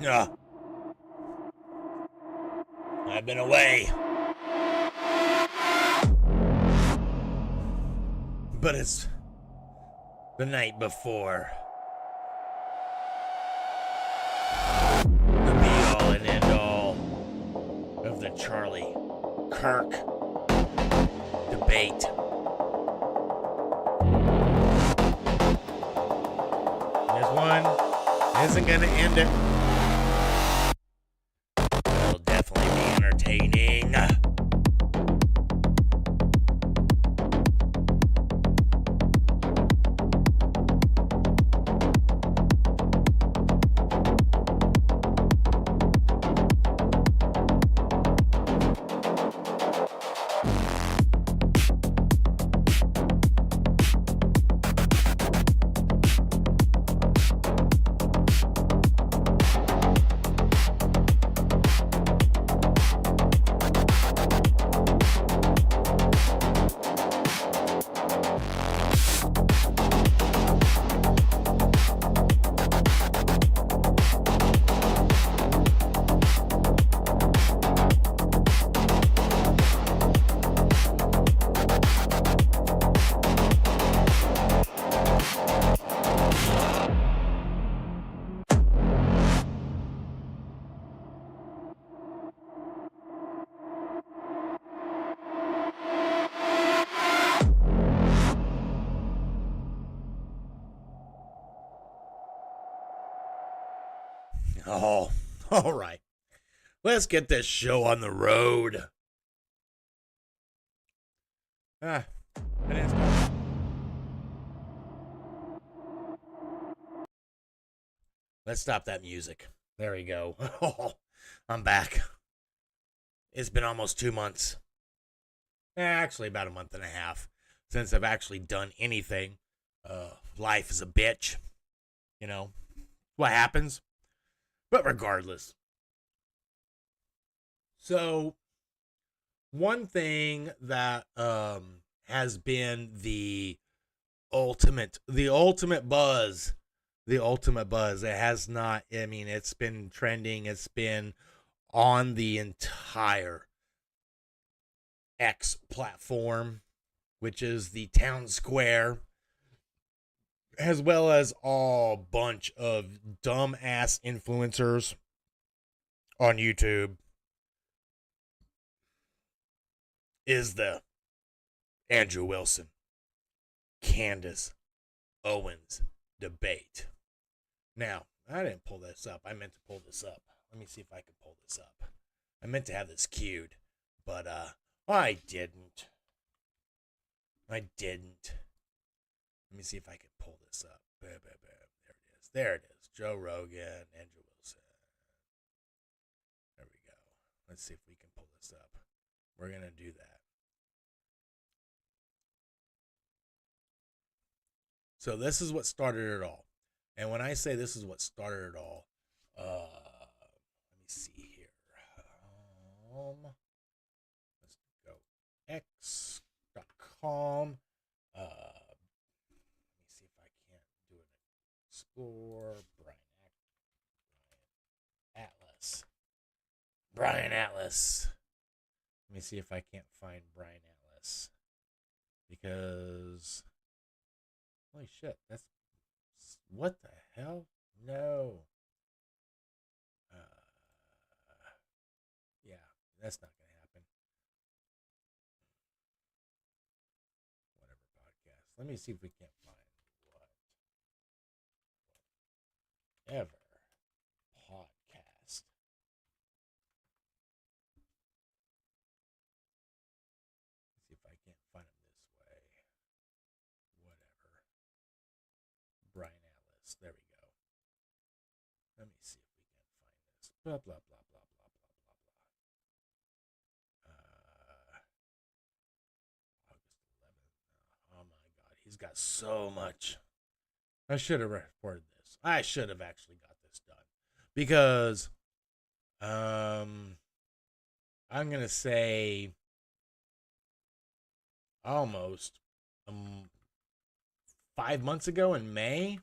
Ugh, I've been away, but it's the night before the be all and end all of the Charlie Kirk debate. This one isn't going to end it. It'll definitely be entertaining. Oh, all right. Let's get this show on the road. Ah, it is. Let's stop that music. There we go. Oh, I'm back. It's been almost 2 months. Actually, about a month and a half since I've actually done anything. Life is a bitch. You know what happens? But regardless. So, one thing that has been the ultimate buzz, it has not, I mean, it's been trending, it's been on the entire X platform, which is the town square, as well as a bunch of dumbass influencers on YouTube, is the Andrew Wilson, Candace Owens debate. Now, I didn't pull this up. I meant to pull this up. Let me see if I can pull this up. I meant to have this queued, but I didn't. I didn't. Let me see if I can pull this up. There it is. There it is. Joe Rogan, Andrew Wilson. There we go. Let's see if we can pull this up. We're going to do that. So this is what started it all. And when I say this is what started it all, let me see here. Let's go x.com. Let me see if I can't do an explore. Atlas. Brian Atlas. Let me see if I can't find Brian Atlas. Because holy shit, that's what the hell? No. Yeah, that's not gonna happen. Whatever podcast. Let me see if we can't find whatever podcast. Let's see if I can't find him this way. Whatever. Brian Atlas. There we go. Let me see if we can find this. Blah blah blah blah blah blah blah blah. August 11th. Oh my God, he's got so much. I should have reported this. I should have actually got this done because I'm gonna say almost 5 months ago in May. Let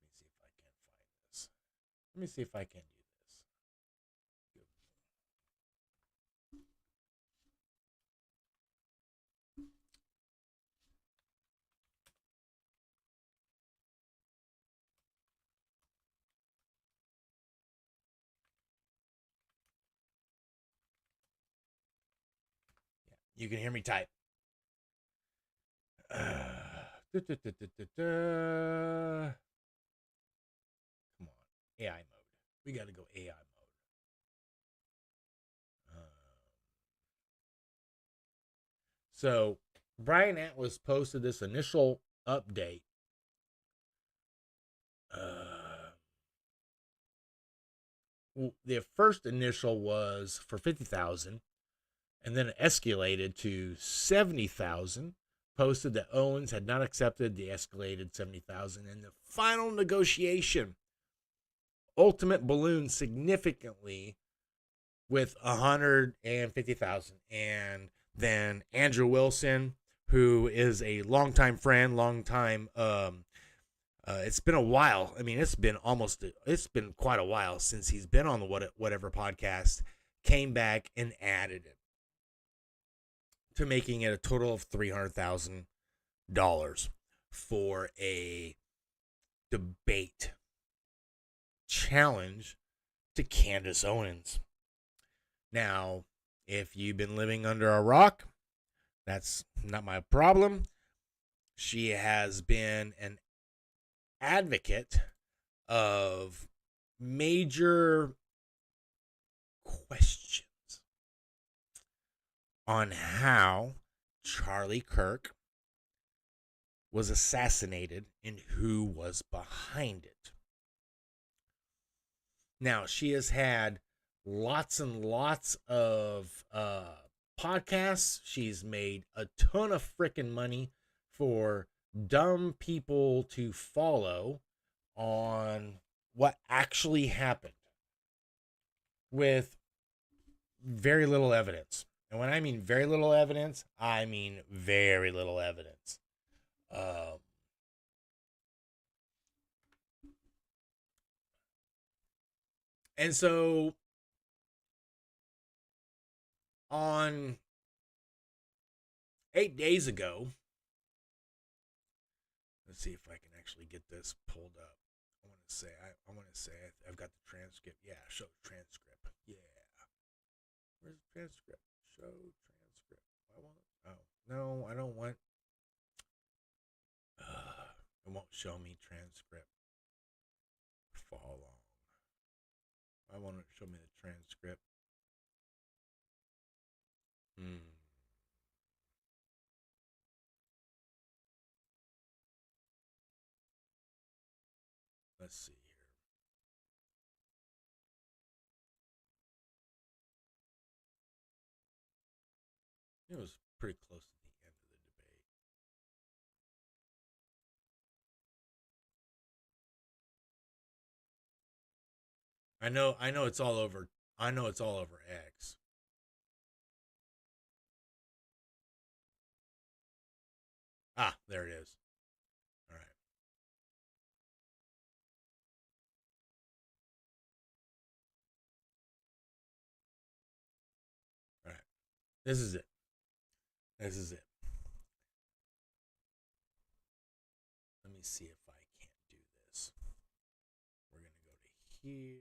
me see if I can find this. Let me see if I can do this. Yeah, you can hear me type. Da, da, da, da, da, da. Come on, AI mode. We got to go AI mode. So Brian Atlas posted this initial update. The first initial was for 50,000, and then it escalated to 70,000. Posted that Owens had not accepted the escalated 70,000, and the final negotiation ultimate balloon significantly with 150,000. And then Andrew Wilson, who is a longtime friend, it's been a while. I mean, it's been quite a while since he's been on the Whatever podcast, came back and added it to making it a total of $300,000 for a debate challenge to Candace Owens. Now, if you've been living under a rock, that's not my problem. She has been an advocate of major questions on how Charlie Kirk was assassinated and who was behind it. Now, she has had lots and lots of podcasts. She's made a ton of freaking money for dumb people to follow on what actually happened with very little evidence. And when I mean very little evidence, I mean very little evidence. And so on 8 days ago, let's see if I can actually get this pulled up. I want to say I've got the transcript. Yeah, show transcript. Yeah. Where's the transcript? Show transcript. No, I don't want. It won't show me transcript for long. I want it to show me the transcript. Let's see here. It was pretty close to the end of the debate. I know it's all over. I know it's all over X. Ah, there it is. All right. All right. This is it. This is it. Let me see if I can't do this. We're going to go to here.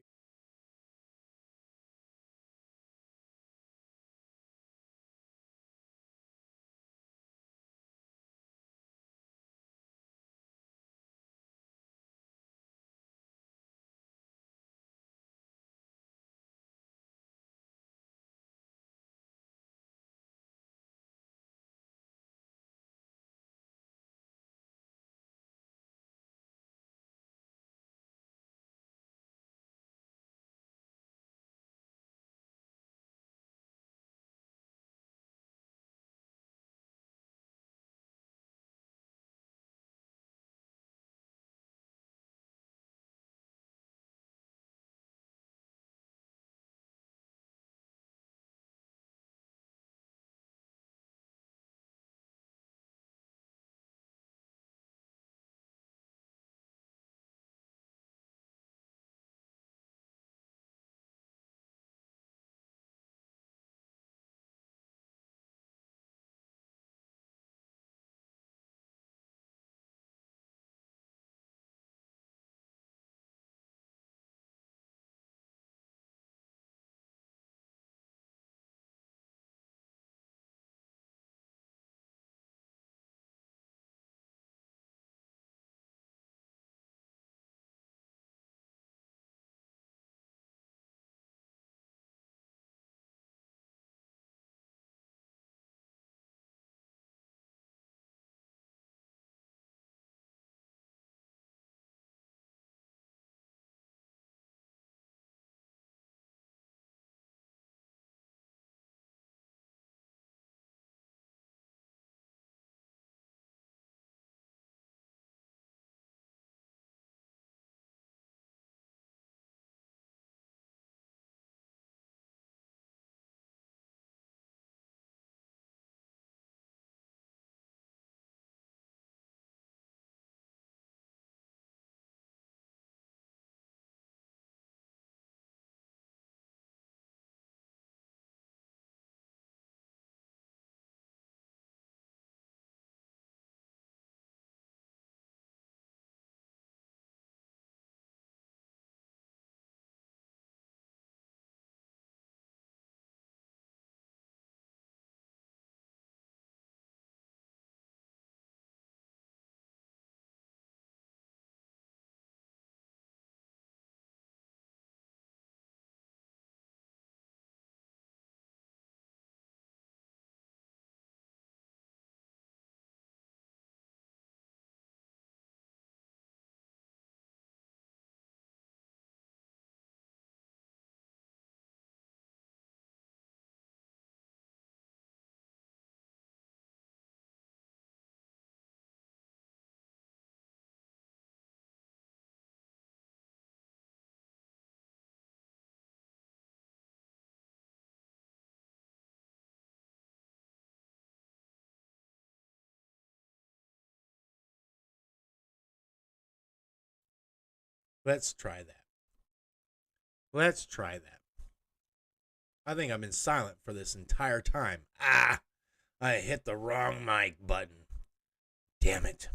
Let's try that. Let's try that. I think I've been silent for this entire time. Ah! I hit the wrong mic button. Damn it.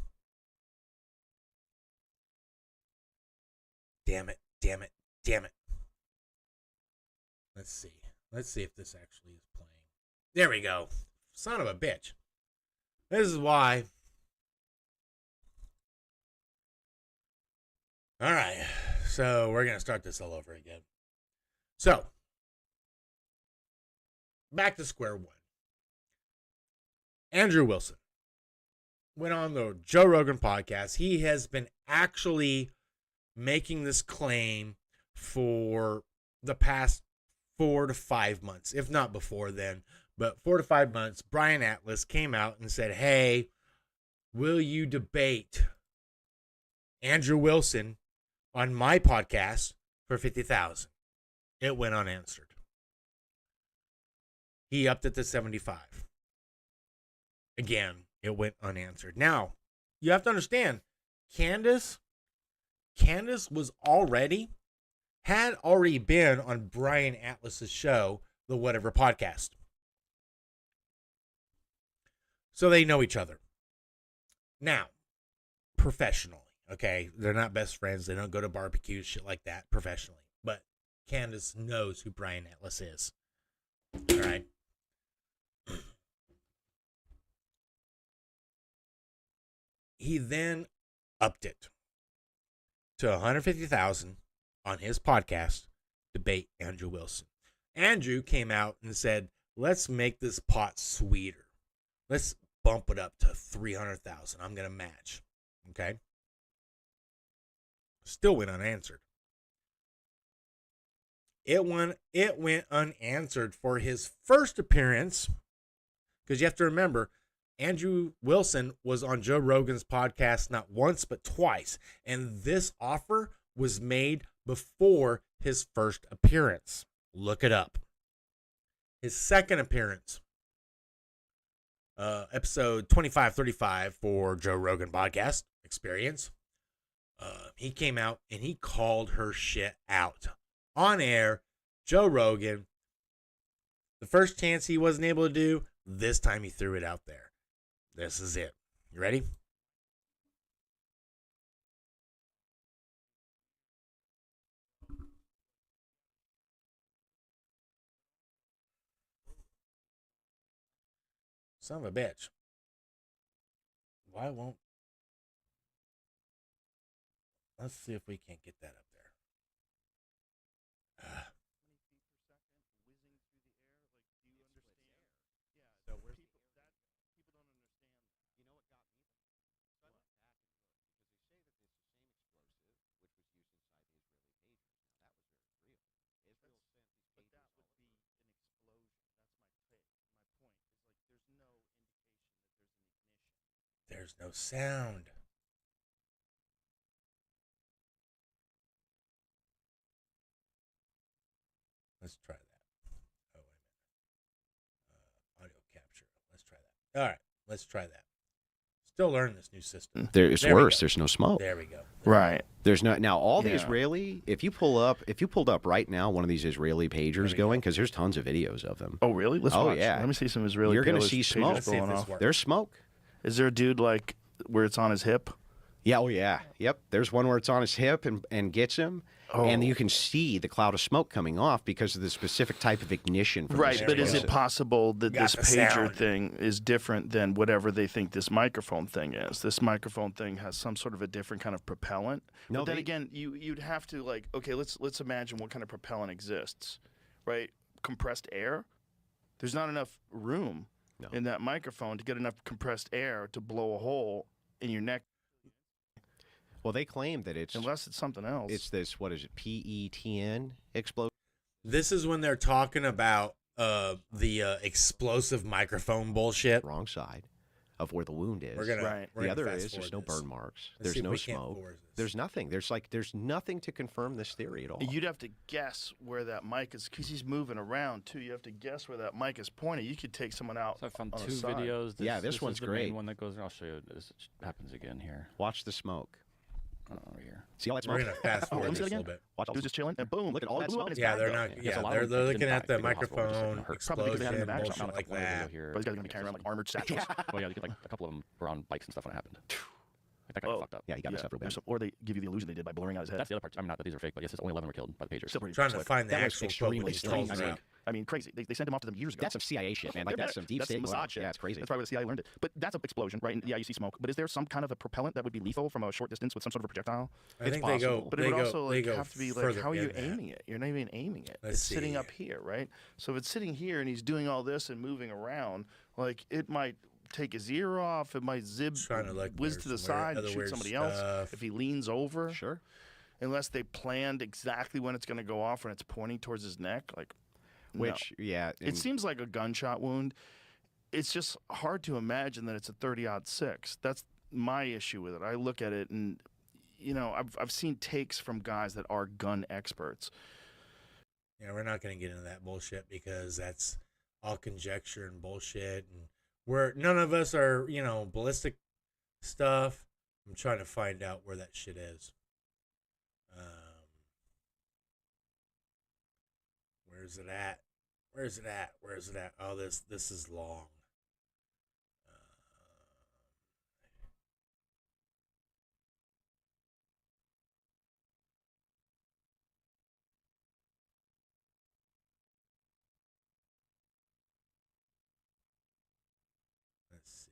Damn it. Damn it. Damn it. Let's see. Let's see if this actually is playing. There we go. Son of a bitch. This is why. All right. So we're going to start this all over again. So, back to square one. Andrew Wilson went on the Joe Rogan podcast. He has been actually making this claim for the past 4 to 5 months, if not before then, but 4 to 5 months. Brian Atlas came out and said, hey, will you debate Andrew Wilson on my podcast for $50,000? It went unanswered. He upped it to 75. Again, it went unanswered. Now, you have to understand, Candice was had already been on Brian Atlas's show, the Whatever Podcast. So they know each other. Now, professionally, okay? They're not best friends. They don't go to barbecues, shit like that, professionally. But Candice knows who Brian Atlas is. All right? He then upped it to $150,000 on his podcast, debate Andrew Wilson. Andrew came out and said, let's make this pot sweeter. Let's bump it up to $300,000. I'm going to match. Okay? Still went unanswered. It went unanswered for his first appearance, because you have to remember, Andrew Wilson was on Joe Rogan's podcast not once but twice, and this offer was made before his first appearance. Look it up. His second appearance, episode 2535 for Joe Rogan Podcast Experience, he came out and he called her shit out on air. Joe Rogan, the first chance he wasn't able to do, this time he threw it out there. This is it. You ready? Son of a bitch. Why won't... Let's see if we can't get that up there. There's no sound. Let's try that. Oh, wait a minute. Audio capture. Let's try that. All right. Let's try that. Still learning this new system. It's worse. There's no smoke. There we go. Right. There's no now. All the Israeli. If you pulled up right now one of these Israeli pagers going, because there's tons of videos of them. Oh really? Let's watch. Yeah. Let me see some Israeli. You're gonna see smoke going off. There's smoke. Is there a dude like where it's on his hip? Yeah. Oh yeah. Yep. There's one where it's on his hip and gets him. Oh. And you can see the cloud of smoke coming off because of the specific type of ignition. From right, but is it possible that this pager thing is different than whatever they think this microphone thing is? This microphone thing has some sort of a different kind of propellant. No, but then again, you'd have to like, okay, let's imagine what kind of propellant exists, right? Compressed air. There's not enough room in that microphone to get enough compressed air to blow a hole in your neck. Well, they claim that it's... Unless it's something else. It's this, what is it, PETN explosion? This is when they're talking about the explosive microphone bullshit. Wrong side of where the wound is. The other is there's no burn marks. There's no smoke. There's nothing. There's nothing to confirm this theory at all. You'd have to guess where that mic is, because he's moving around too. You have to guess where that mic is pointed. You could take someone out. So I found two videos. This one's is the great. main one that goes. I'll show you. This happens again here. Watch the smoke. Over here. See all that We're smoke? gonna fast Oh, let forward me see this it a again. little bit. Watch all Dude just chilling, and boom, Look at all it that blew up smoke. in his Yeah, bag, they're though. not. Yeah, Yeah, so a lot they're of them looking didn't at the die. They go to hospital, just, microphone hurt. Probably because they had it in the bag, explosion, something bullshit like like one that. here. But he's got to be carrying around like armored satchels. Well, yeah, like a couple of them were on bikes and stuff when it happened. Like that got Oh. fucked up. Yeah, he got messed up real bad. Or they give you the illusion they did by blurring out his head. That's the other part. I mean, not that these are fake, but yes, it's only 11 were killed by the pagers. Still pretty Trying to slick. find the That was actual quote extremely when he strange. calls I it mean, out. I mean, crazy. They sent him off to them years ago. That's some CIA shit, man. Like They're that's some bad. deep That's state. Mossad shit. Yeah, it's crazy. That's probably where the CIA learned it. But that's an explosion, right? Yeah, you see smoke. But is there some kind of a propellant that would be lethal from a short distance with some sort of a projectile? I It's think they go. possible. But it they would go, also they like go have to be like, further how are you in that. aiming it? You're not even aiming it. Let's It's sitting see. up here, right? So if it's sitting here and he's doing all this and moving around, like it might take his ear off. It might Trying to look whiz for to the some weird- side and other shoot weird somebody else. stuff. If he leans over, Sure. unless they planned exactly when it's going to go off when it's pointing towards his neck, like no. Which, yeah. It and- seems like a gunshot wound. It's just hard to imagine that it's a 30-06. That's my issue with it. I look at it and, you know, I've seen takes from guys that are gun experts. Yeah, we're not going to get into that bullshit because that's all conjecture and bullshit, and none of us are, ballistic stuff. I'm trying to find out where that shit is. Where's it at? Where's it at? Where's it at? Oh, this is long. Let's see.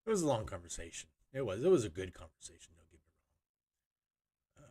It was a long conversation. It was a good conversation. Don't get me wrong.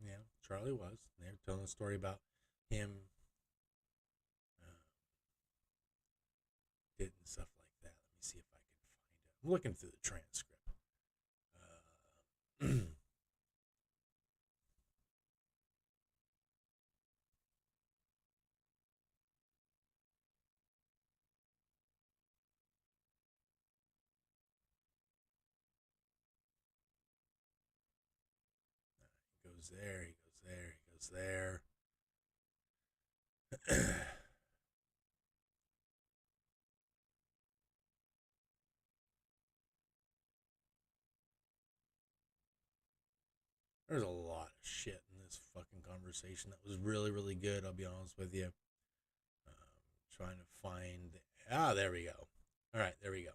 Yeah, Charlie was. They were telling a story about him did and stuff like that. Let me see if I can find it. I'm looking through the transcript. He goes there. He goes there. He goes there. There's a lot of shit in this fucking conversation that was really, really good. I'll be honest with you. Trying to find. There we go. All right, there we go.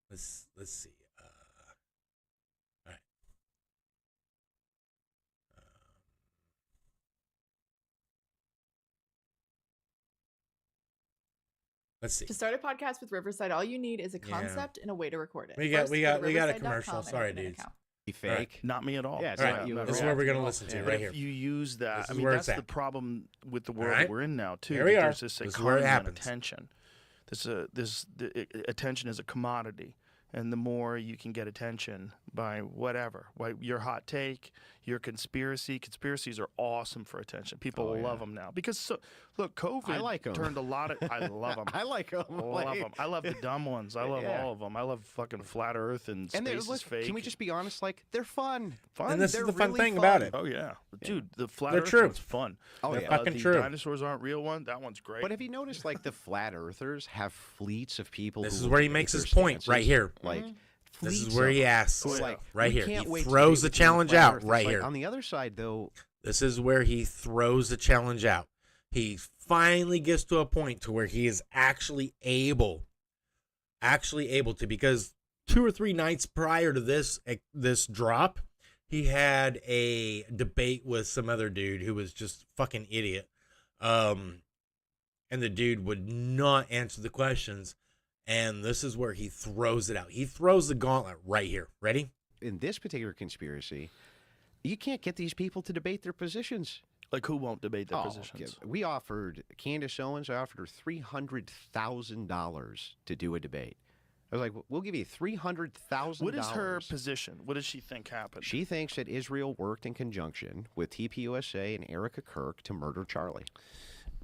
Let's see. All right. Let's see. To start a podcast with Riverside, all you need is a concept and a way to record it. We got a Riverside.com commercial. and Sorry, open an dudes. account. Be fake. Not me at all. Yeah, it's All not right, you. this is Yeah. what we're gonna listen to But right if here. you use that, This I is mean, where that's it's the at. problem with the world All right. that we're in now too. Here we that are. There's this This is where it economy on happens. attention. Attention is a commodity, and the more you can get attention by whatever, your hot take, your conspiracies are awesome for attention. People Oh, yeah. love them now because look, COVID I like 'em. turned a lot of. I love them. I like them. Love them. I love the dumb ones. I love Yeah. all of them. I love fucking flat Earth and And space is fake. can we just be honest? Like, they're fun. fun? And this They're is the fun really thing about fun. it. Oh yeah, dude, the flat They're Earth true. one's fun. Oh, The, yeah. Fucking the true. dinosaurs aren't real one. That one's great. But have you noticed, like, the flat earthers have fleets of people? This who is where he will makes take his their point stances? right here. Like, This is fleets where of he them. asks. So, like, right we here. can't He wait to throws debate the between challenge flat out earthers. right Like, here. on the other side, though, This is where he throws the challenge out. He finally gets to a point to where he is actually able to, because 2 or 3 nights prior to this drop, he had a debate with some other dude who was just fucking idiot. And the dude would not answer the questions. And this is where he throws it out. He throws the gauntlet right here. Ready? in this particular conspiracy, You can't get these people to debate their positions. Like, who won't debate their positions? We offered Candice Owens. I offered her $300,000 to do a debate. I was like, we'll give you $300,000. What is her position? What does she think happened? She thinks that Israel worked in conjunction with TPUSA and Erica Kirk to murder Charlie.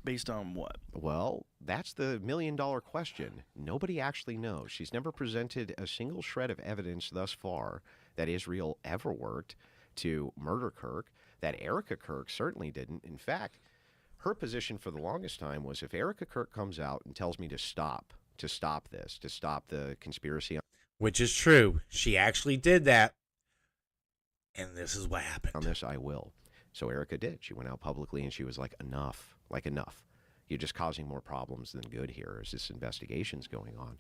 Based on what? Well, that's the million-dollar question. Nobody actually knows. She's never presented a single shred of evidence thus far that Israel ever worked to murder Kirk, that Erica Kirk certainly didn't. In fact, her position for the longest time was if Erica Kirk comes out and tells me to stop this, to stop the conspiracy. Which is true. She actually did that. And this is what happened. On this, I will. So Erica did. She went out publicly and she was like, enough. Like, enough. You're just causing more problems than good here as this investigation's going on.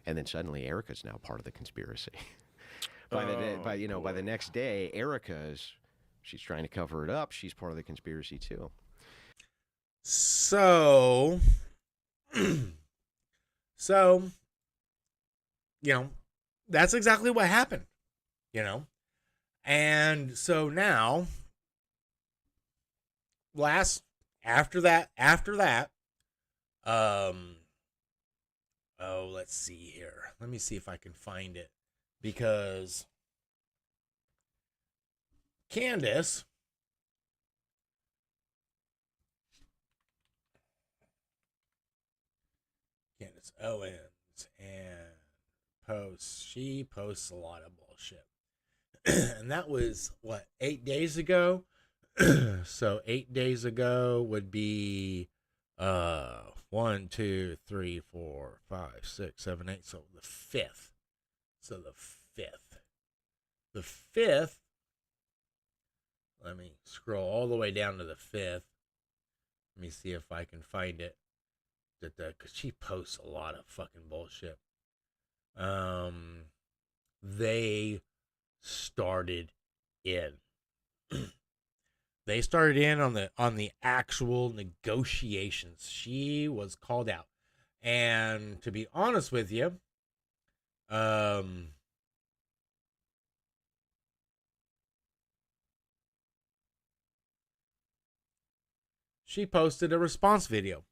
And then suddenly Erica's now part of the conspiracy. By the next day, she's trying to cover it up. She's part of the conspiracy too. So, that's exactly what happened, And so now, after that, let's see here. Let me see if I can find it, because Candice Owens and she posts a lot of bullshit. And that was, 8 days ago? So 8 days ago would be 1, 2, 3, 4, 5, 6, 7, 8. So the 5th. The 5th. Let me scroll all the way down to the 5th. Let me see if I can find it. Because she posts a lot of fucking bullshit. They started in. They started in on the actual negotiations. She was called out. And to be honest with you, she posted a response video.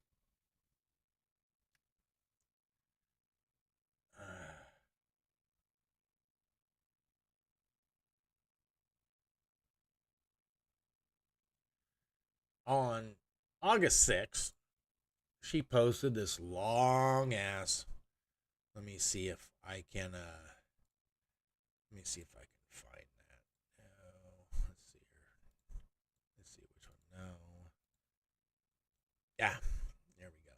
On August 6th, she posted this long ass. Let me see if I can find that. Let's see here. Let's see which one. No. Yeah. There we go.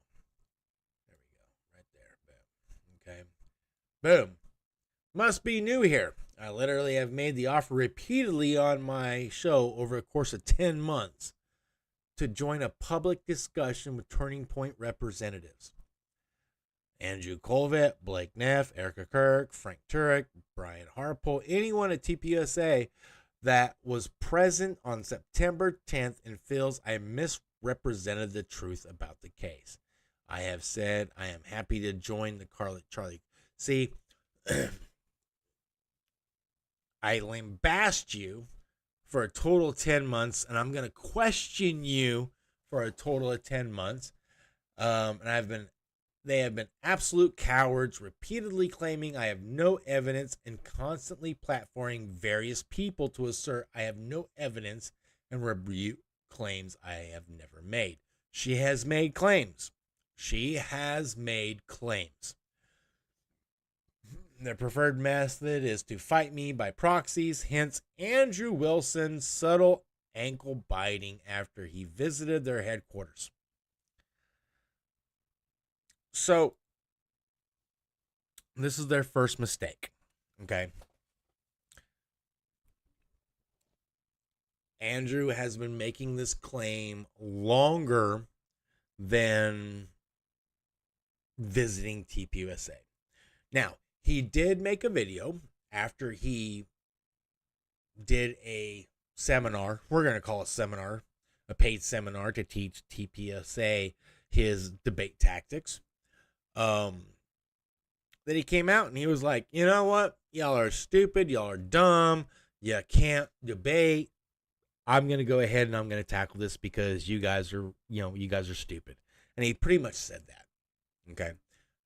Right there. Boom. Okay. Boom. Must be new here. I literally have made the offer repeatedly on my show over a course of 10 months. To join a public discussion with Turning Point representatives. Andrew Colvett, Blake Neff, Erica Kirk, Frank Turek, Brian Harpole, anyone at TPUSA that was present on September 10th and feels I misrepresented the truth about the case. I have said I am happy to join the Charlie. See, I lambasted you for a total of 10 months, and I'm going to question you for a total of 10 months. And they have been absolute cowards, repeatedly claiming I have no evidence and constantly platforming various people to assert I have no evidence and rebuke claims I have never made. She has made claims. Their preferred method is to fight me by proxies, hence Andrew Wilson's subtle ankle biting after he visited their headquarters. So, this is their first mistake, okay? Andrew has been making this claim longer than visiting TPUSA. Now, he did make a video after he did a seminar. We're going to call it a seminar, a paid seminar to teach TPUSA his debate tactics. Then he came out and he was like, you know what? Y'all are stupid. Y'all are dumb. You can't debate. I'm going to go ahead and I'm going to tackle this because you guys are stupid. And he pretty much said that. Okay.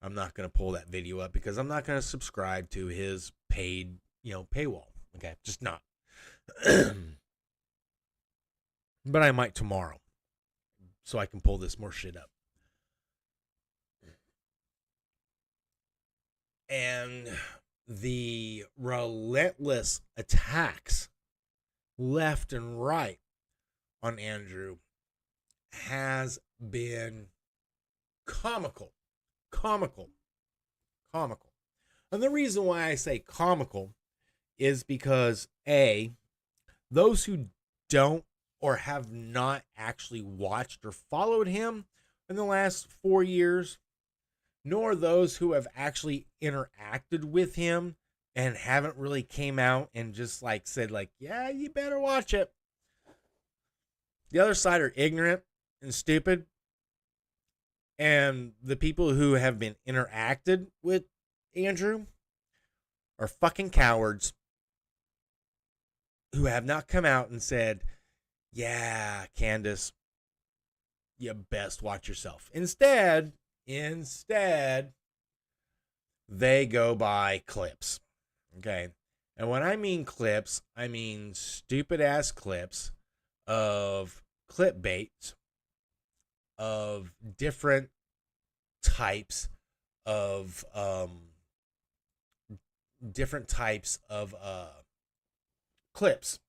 I'm not going to pull that video up because I'm not going to subscribe to his paid, paywall. Okay. Just not. But I might tomorrow. So I can pull this more shit up. And the relentless attacks left and right on Andrew has been comical. And the reason why I say comical is because A, those who don't or have not actually watched or followed him in the last 4 years, nor those who have actually interacted with him and haven't really came out and just said yeah, you better watch it. The other side are ignorant and stupid. And the people who have been interacted with Andrew are fucking cowards who have not come out and said, yeah, Candice, you best watch yourself. Instead, they go by clips. Okay. And when I mean clips, I mean stupid ass clips of clipbait of different types of clips.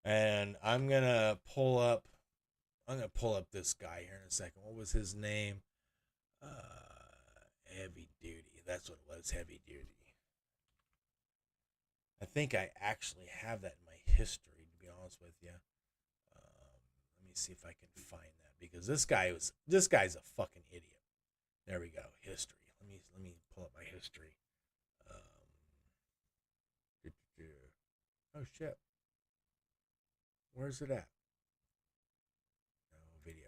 And I'm gonna pull up this guy here in a second. What was his name? Heavy Duty. That's what it was, Heavy Duty. I think I actually have that in my history, to be honest with you. Let me see if I can find that, because this guy's a fucking idiot. There we go. History. Let me pull up my history. Oh shit. Where's it at? No, videos.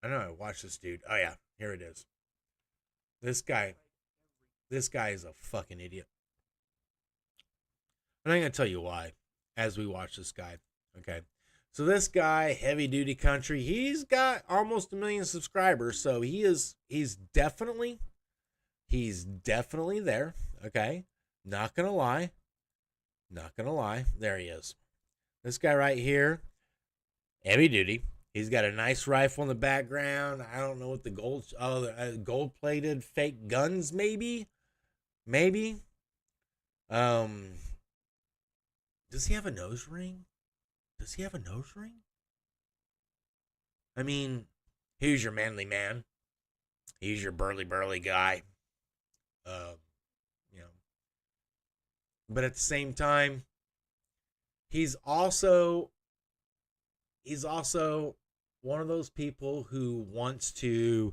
I know I watched this dude. Oh yeah, here it is. This guy is a fucking idiot. And I'm going to tell you why as we watch this guy. Okay. So this guy, Heavy Duty Country, he's got almost 1 million subscribers. So he's definitely there. Okay. Not going to lie. There he is. This guy right here, Heavy Duty. He's got a nice rifle in the background. I don't know what the gold-plated fake guns, maybe. Does he have a nose ring? I mean, he's your manly man. He's your burly guy. But at the same time, he's also one of those people who wants to.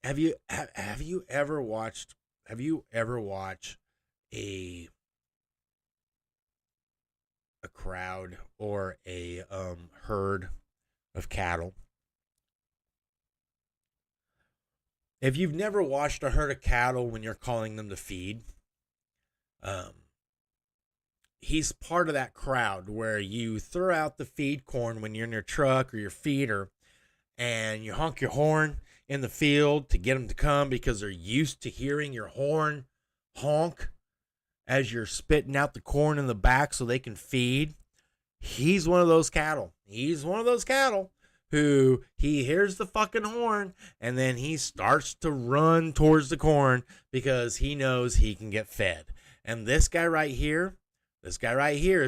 Have you ever watched a crowd or a herd of cattle? If you've never watched a herd of cattle when you're calling them to feed, he's part of that crowd where you throw out the feed corn when you're in your truck or your feeder, and you honk your horn in the field to get them to come because they're used to hearing your horn honk as you're spitting out the corn in the back so they can feed. He's one of those cattle. Who he hears the fucking horn and then he starts to run towards the corn because he knows he can get fed. And this guy right here is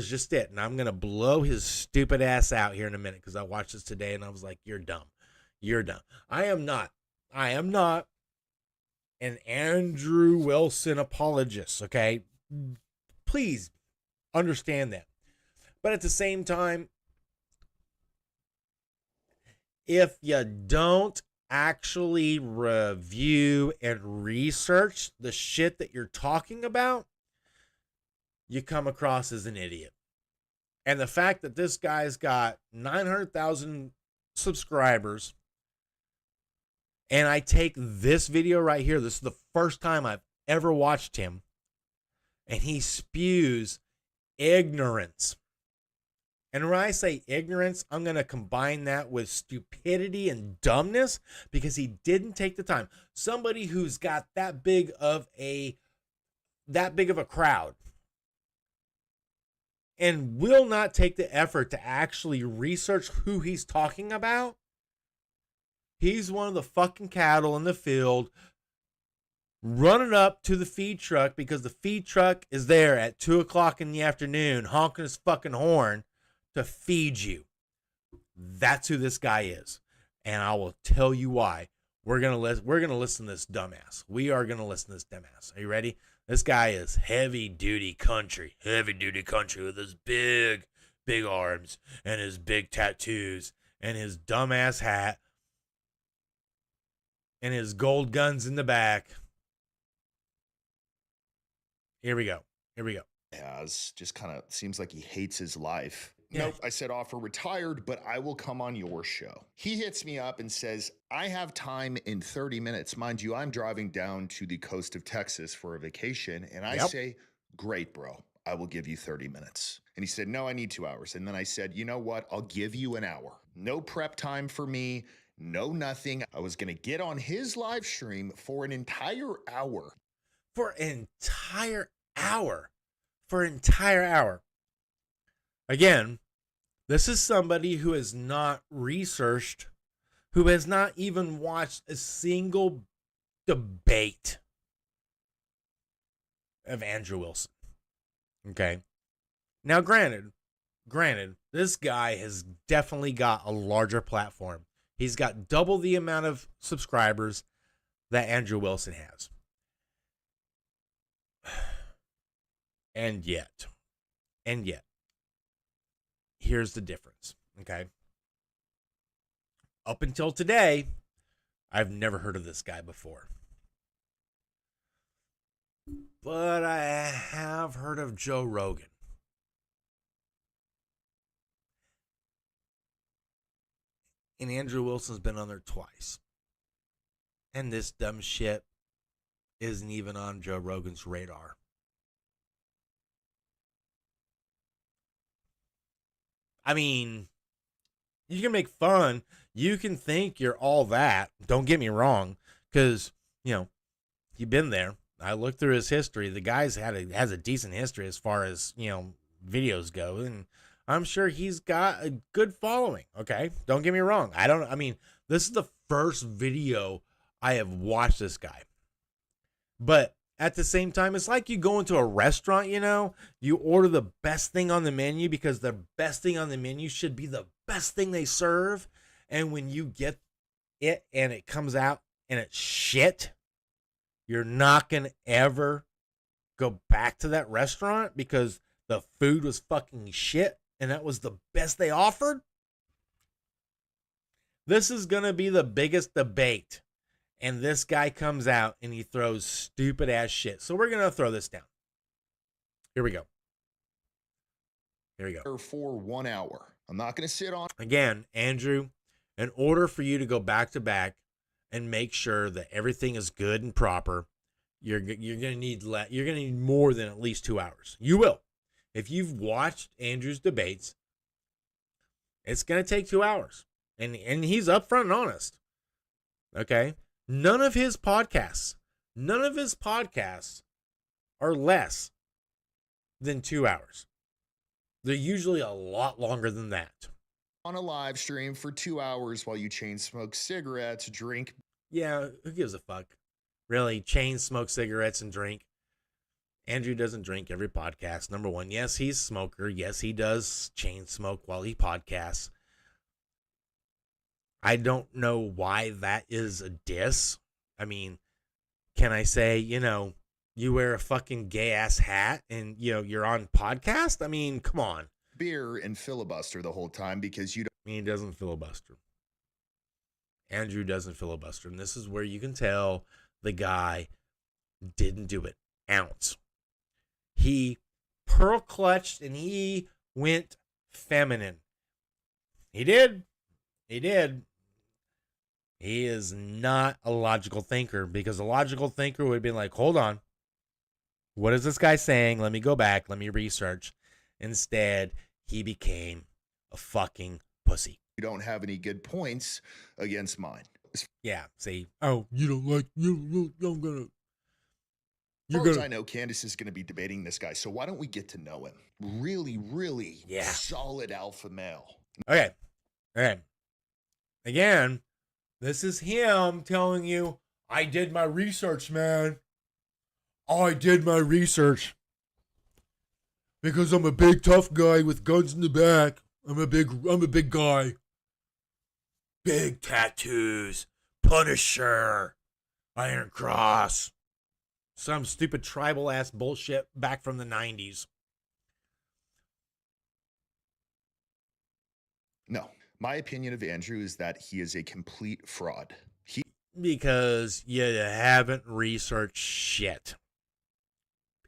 just it. And I'm going to blow his stupid ass out here in a minute because I watched this today and I was like, you're dumb. I am not an Andrew Wilson apologist, okay? Please understand that. But at the same time, if you don't actually review and research the shit that you're talking about, you come across as an idiot. And the fact that this guy's got 900,000 subscribers And I take this video right here. This is the first time I've ever watched him. And he spews ignorance. And when I say ignorance, I'm going to combine that with stupidity and dumbness because he didn't take the time. Somebody who's got that big of a crowd and will not take the effort to actually research who he's talking about. He's one of the fucking cattle in the field running up to the feed truck because the feed truck is there at 2 o'clock in the afternoon honking his fucking horn to feed you. That's who this guy is. And I will tell you why. We're gonna listen to this dumbass. We are gonna listen to this dumbass. Are you ready? This guy is heavy duty country with his big arms and his big tattoos and his dumbass hat and his gold guns in the back. Here we go. Has just kind of seems like he hates his life. Yeah. Nope, I said offer retired, but I will come on your show. He hits me up and says, I have time in 30 minutes. Mind you, I'm driving down to the coast of Texas for a vacation. And I say, great, bro. I will give you 30 minutes. And he said, no, I need 2 hours. And then I said, you know what? I'll give you an hour. No prep time for me. No nothing. I was going to get on his live stream for an entire hour. For an entire hour. Again, this is somebody who has not researched, who has not even watched a single debate of Andrew Wilson. Okay. Now, granted, this guy has definitely got a larger platform. He's got double the amount of subscribers that Andrew Wilson has. And yet, here's the difference, okay? Up until today, I've never heard of this guy before. But I have heard of Joe Rogan. And Andrew Wilson's been on there twice. And this dumb shit isn't even on Joe Rogan's radar. I mean, you can make fun. You can think you're all that. Don't get me wrong. Because, you've been there. I looked through his history. The guy's has a decent history as far as, videos go. And I'm sure he's got a good following. Okay. Don't get me wrong. This is the first video I have watched this guy. But at the same time, it's like you go into a restaurant, you order the best thing on the menu because the best thing on the menu should be the best thing they serve. And when you get it and it comes out and it's shit, you're not going to ever go back to that restaurant because the food was fucking shit and that was the best they offered. This is going to be the biggest debate. And this guy comes out and he throws stupid ass shit. So we're going to throw this down. Here we go. For 1 hour. I'm not going to sit on. Again, Andrew, in order for you to go back to back and make sure that everything is good and proper, you're going to need more than at least 2 hours. You will. If you've watched Andrew's debates, it's going to take 2 hours. And he's upfront and honest. Okay? None of his podcasts are less than 2 hours. They're usually a lot longer than that. On a live stream for 2 hours while you chain smoke cigarettes, drink. Yeah, who gives a fuck? Really, chain smoke cigarettes and drink. Andrew doesn't drink every podcast. Number one, yes, he's a smoker. Yes, he does chain smoke while he podcasts. I don't know why that is a diss. I mean, can I say, you wear a fucking gay ass hat and, you're on podcast? I mean, come on. Beer and filibuster the whole time because you don't. I mean, he doesn't filibuster. Andrew doesn't filibuster. And this is where you can tell the guy didn't do it. Ounce. He pearl clutched and he went feminine. He did. He is not a logical thinker, because a logical thinker would have been like, hold on. What is this guy saying? Let me go back. Let me research. Instead, he became a fucking pussy. You don't have any good points against mine. Yeah, see? Oh, you don't like, I'm gonna. As far as I know, Candice is going to be debating this guy. So why don't we get to know him? Really, really solid alpha male. Okay. Again, this is him telling you, I did my research, man. I did my research. Because I'm a big tough guy with guns in the back. I'm a big guy. Big tattoos. Punisher. Iron Cross. Some stupid tribal ass bullshit back from the 90s. No. My opinion of Andrew is that he is a complete fraud. Because you haven't researched shit.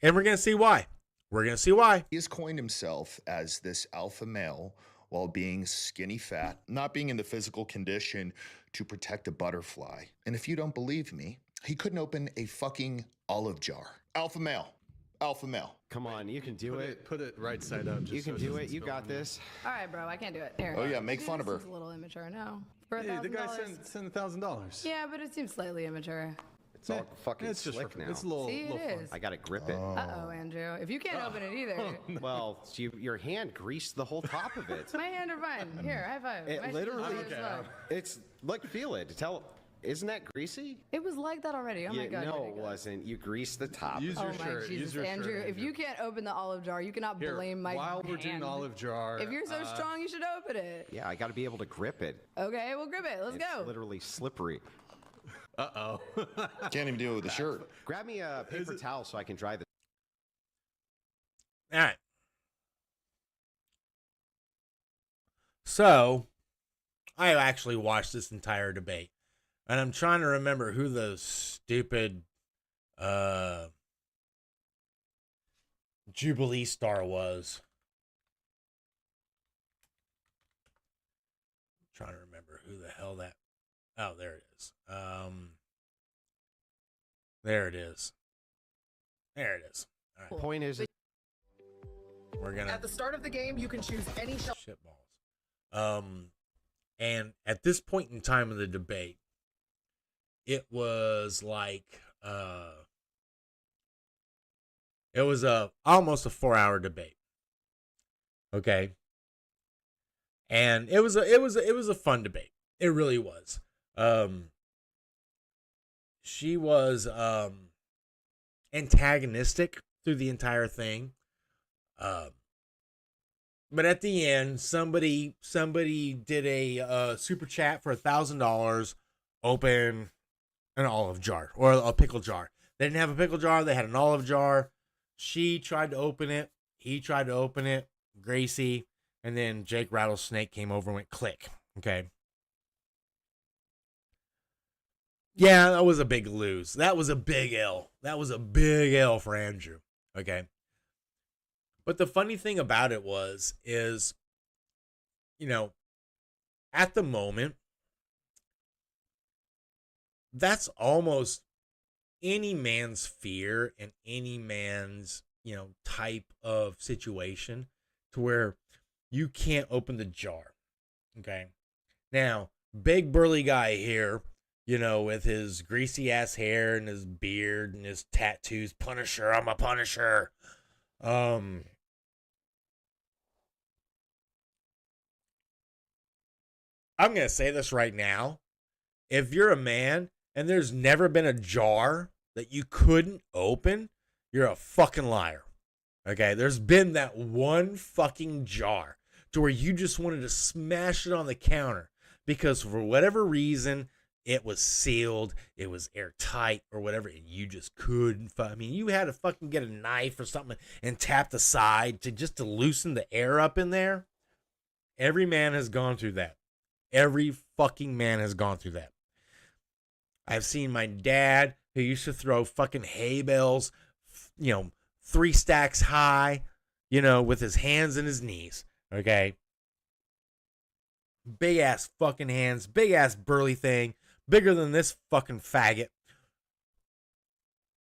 And we're going to see why. He has coined himself as this alpha male while being skinny fat, not being in the physical condition to protect a butterfly. And if you don't believe me, he couldn't open a fucking olive jar. Alpha male. Come on, you can do it. Put it right side up. You can do it. You got this. All right, bro, I can't do it. Here. Oh yeah, make fun of her. It's a little immature. No, for Hey, the guy $1,000. sent $1,000. Yeah, but it seems slightly immature. It's all fucking It's just slick now. It's a little. See, it little fun. is. I gotta grip it. Uh-oh, Andrew. If you can't open it either, Well, your hand greased the whole top of it. my hand are fine. Here, high five. It My shit is literally- good as fuck. It's like, feel it. Isn't that greasy? It was like that already. Oh my god. No, it ridiculous. wasn't. You greased the top. Use Oh your my shirt. Jesus, Use your Andrew! shirt, If you can't open the olive jar, you cannot Here, blame my while we're doing hand. olive jar. If you're so strong, you should open it. Yeah, I got to be able to grip it. Okay, we'll grip it. Let's It's go. literally slippery. Uh-oh. Can't even do it with the shirt. Grab me a paper towel so I can dry this. All right. So, I actually watched this entire debate, and I'm trying to remember who the stupid Jubilee star was. I'm trying to remember who the hell that. Oh, there it is. There it is. There it is. All right. Point is, We're gonna At the start of the game, you can choose any shot. shitballs. And at this point in time of the debate, it was like it was almost a 4-hour debate. Okay. And it was a fun debate. It really was. She was antagonistic through the entire thing. But at the end, somebody did a super chat for $1,000, open an olive jar or a pickle jar. They didn't have a pickle jar. They had an olive jar. She tried to open it. He tried to open it. Gracie. And then Jake Rattlesnake came over and went click. Okay. Yeah, that was a big lose. That was a big L. That was a big L for Andrew. Okay. But the funny thing about it is, you know, at the moment, that's almost any man's fear and any man's, type of situation to where you can't open the jar. Okay. Now, big burly guy here, with his greasy ass hair and his beard and his tattoos, Punisher, I'm a Punisher. I'm going to say this right now. If you're a man and there's never been a jar that you couldn't open, you're a fucking liar. Okay? There's been that one fucking jar to where you just wanted to smash it on the counter because for whatever reason, it was sealed, it was airtight or whatever, and you just couldn't. You had to fucking get a knife or something and tap the side to loosen the air up in there. Every man has gone through that. Every fucking man has gone through that. I've seen my dad who used to throw fucking hay bales, 3 stacks high, with his hands and his knees. Okay. Big ass fucking hands, big ass burly thing, bigger than this fucking faggot.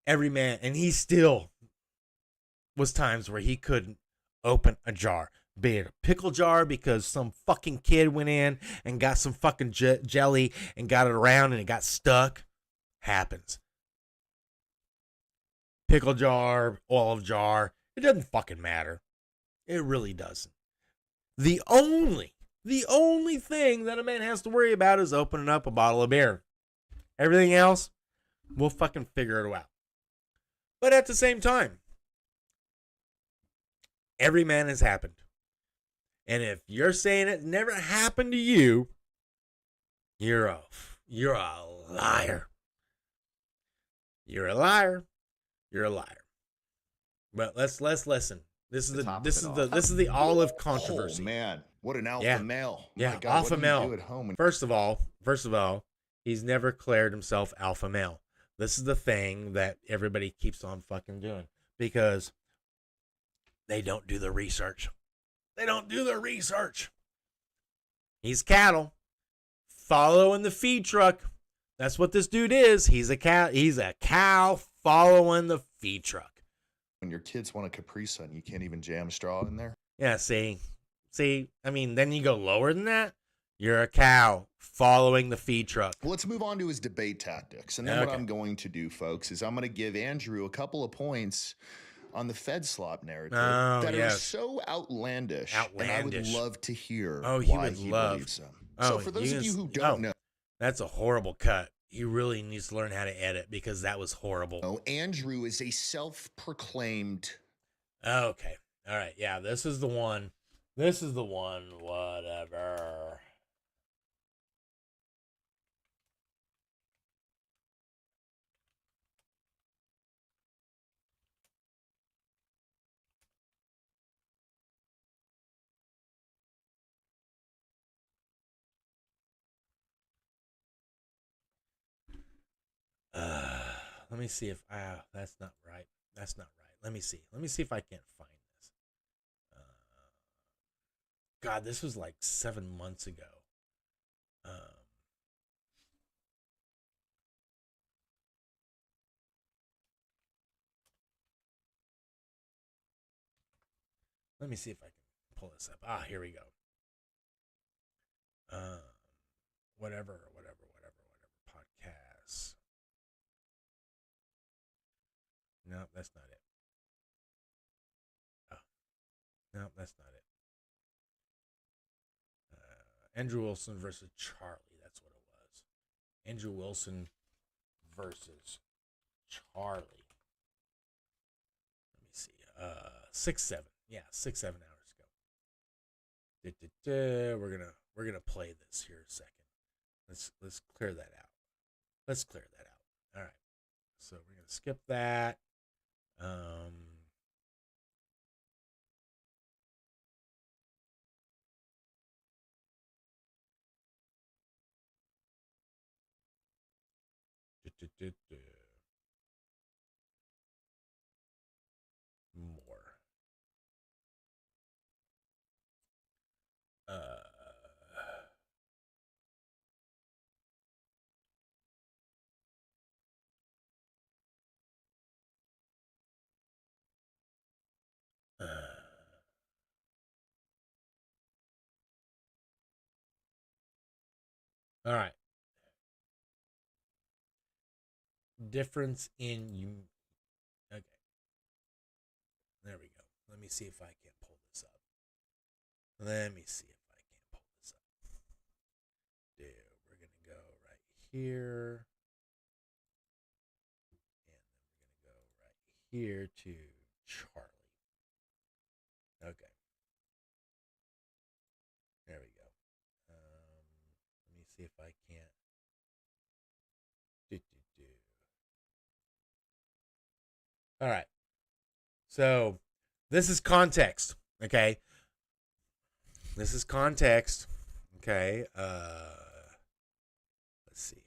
Every man, and he still was times where he couldn't open a jar, be it a pickle jar because some fucking kid went in and got some fucking jelly and got it around and it got stuck. Happens. Pickle jar, olive jar, it doesn't fucking matter. It really doesn't. The only thing that a man has to worry about is opening up a bottle of beer. Everything else, we'll fucking figure it out. But at the same time, every man has happened. And if you're saying it never happened to you, you're a liar. You're a liar. You're a liar. But let's listen. This is the olive controversy. Oh man, what an alpha male! Yeah, my God, alpha what do you male. do at home? First of all, he's never declared himself alpha male. This is the thing that everybody keeps on fucking doing because they don't do the research. They don't do the research. He's cattle following the feed truck. That's what this dude is. He's a cow. He's a cow following the feed truck. When your kids want a Capri Sun, you can't even jam straw in there. Yeah, see, I mean, then you go lower than that. You're a cow following the feed truck. Well, let's move on to his debate tactics. And then what I'm going to do, folks, is I'm going to give Andrew a couple of points on the Fed slop narrative that are so outlandish. And I would love to hear why he believes them. So for those of you who don't know. That's a horrible cut. He really needs to learn how to edit because that was horrible. Andrew is a self-proclaimed. Okay. All right. Yeah, this is the one. Whatever. Let me see if that's not right. That's not right. Let me see. Let me see if I can't find this. God, this was like 7 months ago. Let me see if I can pull this up. Here we go. Whatever. Podcasts. No, that's not it. No, that's not it. Andrew Wilson versus Charlie. That's what it was. Andrew Wilson versus Charlie. Let me see. 6-7. Yeah, 6-7 hours ago. We're gonna play this here a second. Let's clear that out. All right. So we're gonna skip that. More. All right. Difference in you. Okay. There we go. Let me see if I can pull this up. Dude, we're going to go right here. And then we're going to go right here to Charlie. Okay. There we go. Let me see if I can't. All right. So this is context. Okay. This is context. Okay. Let's see.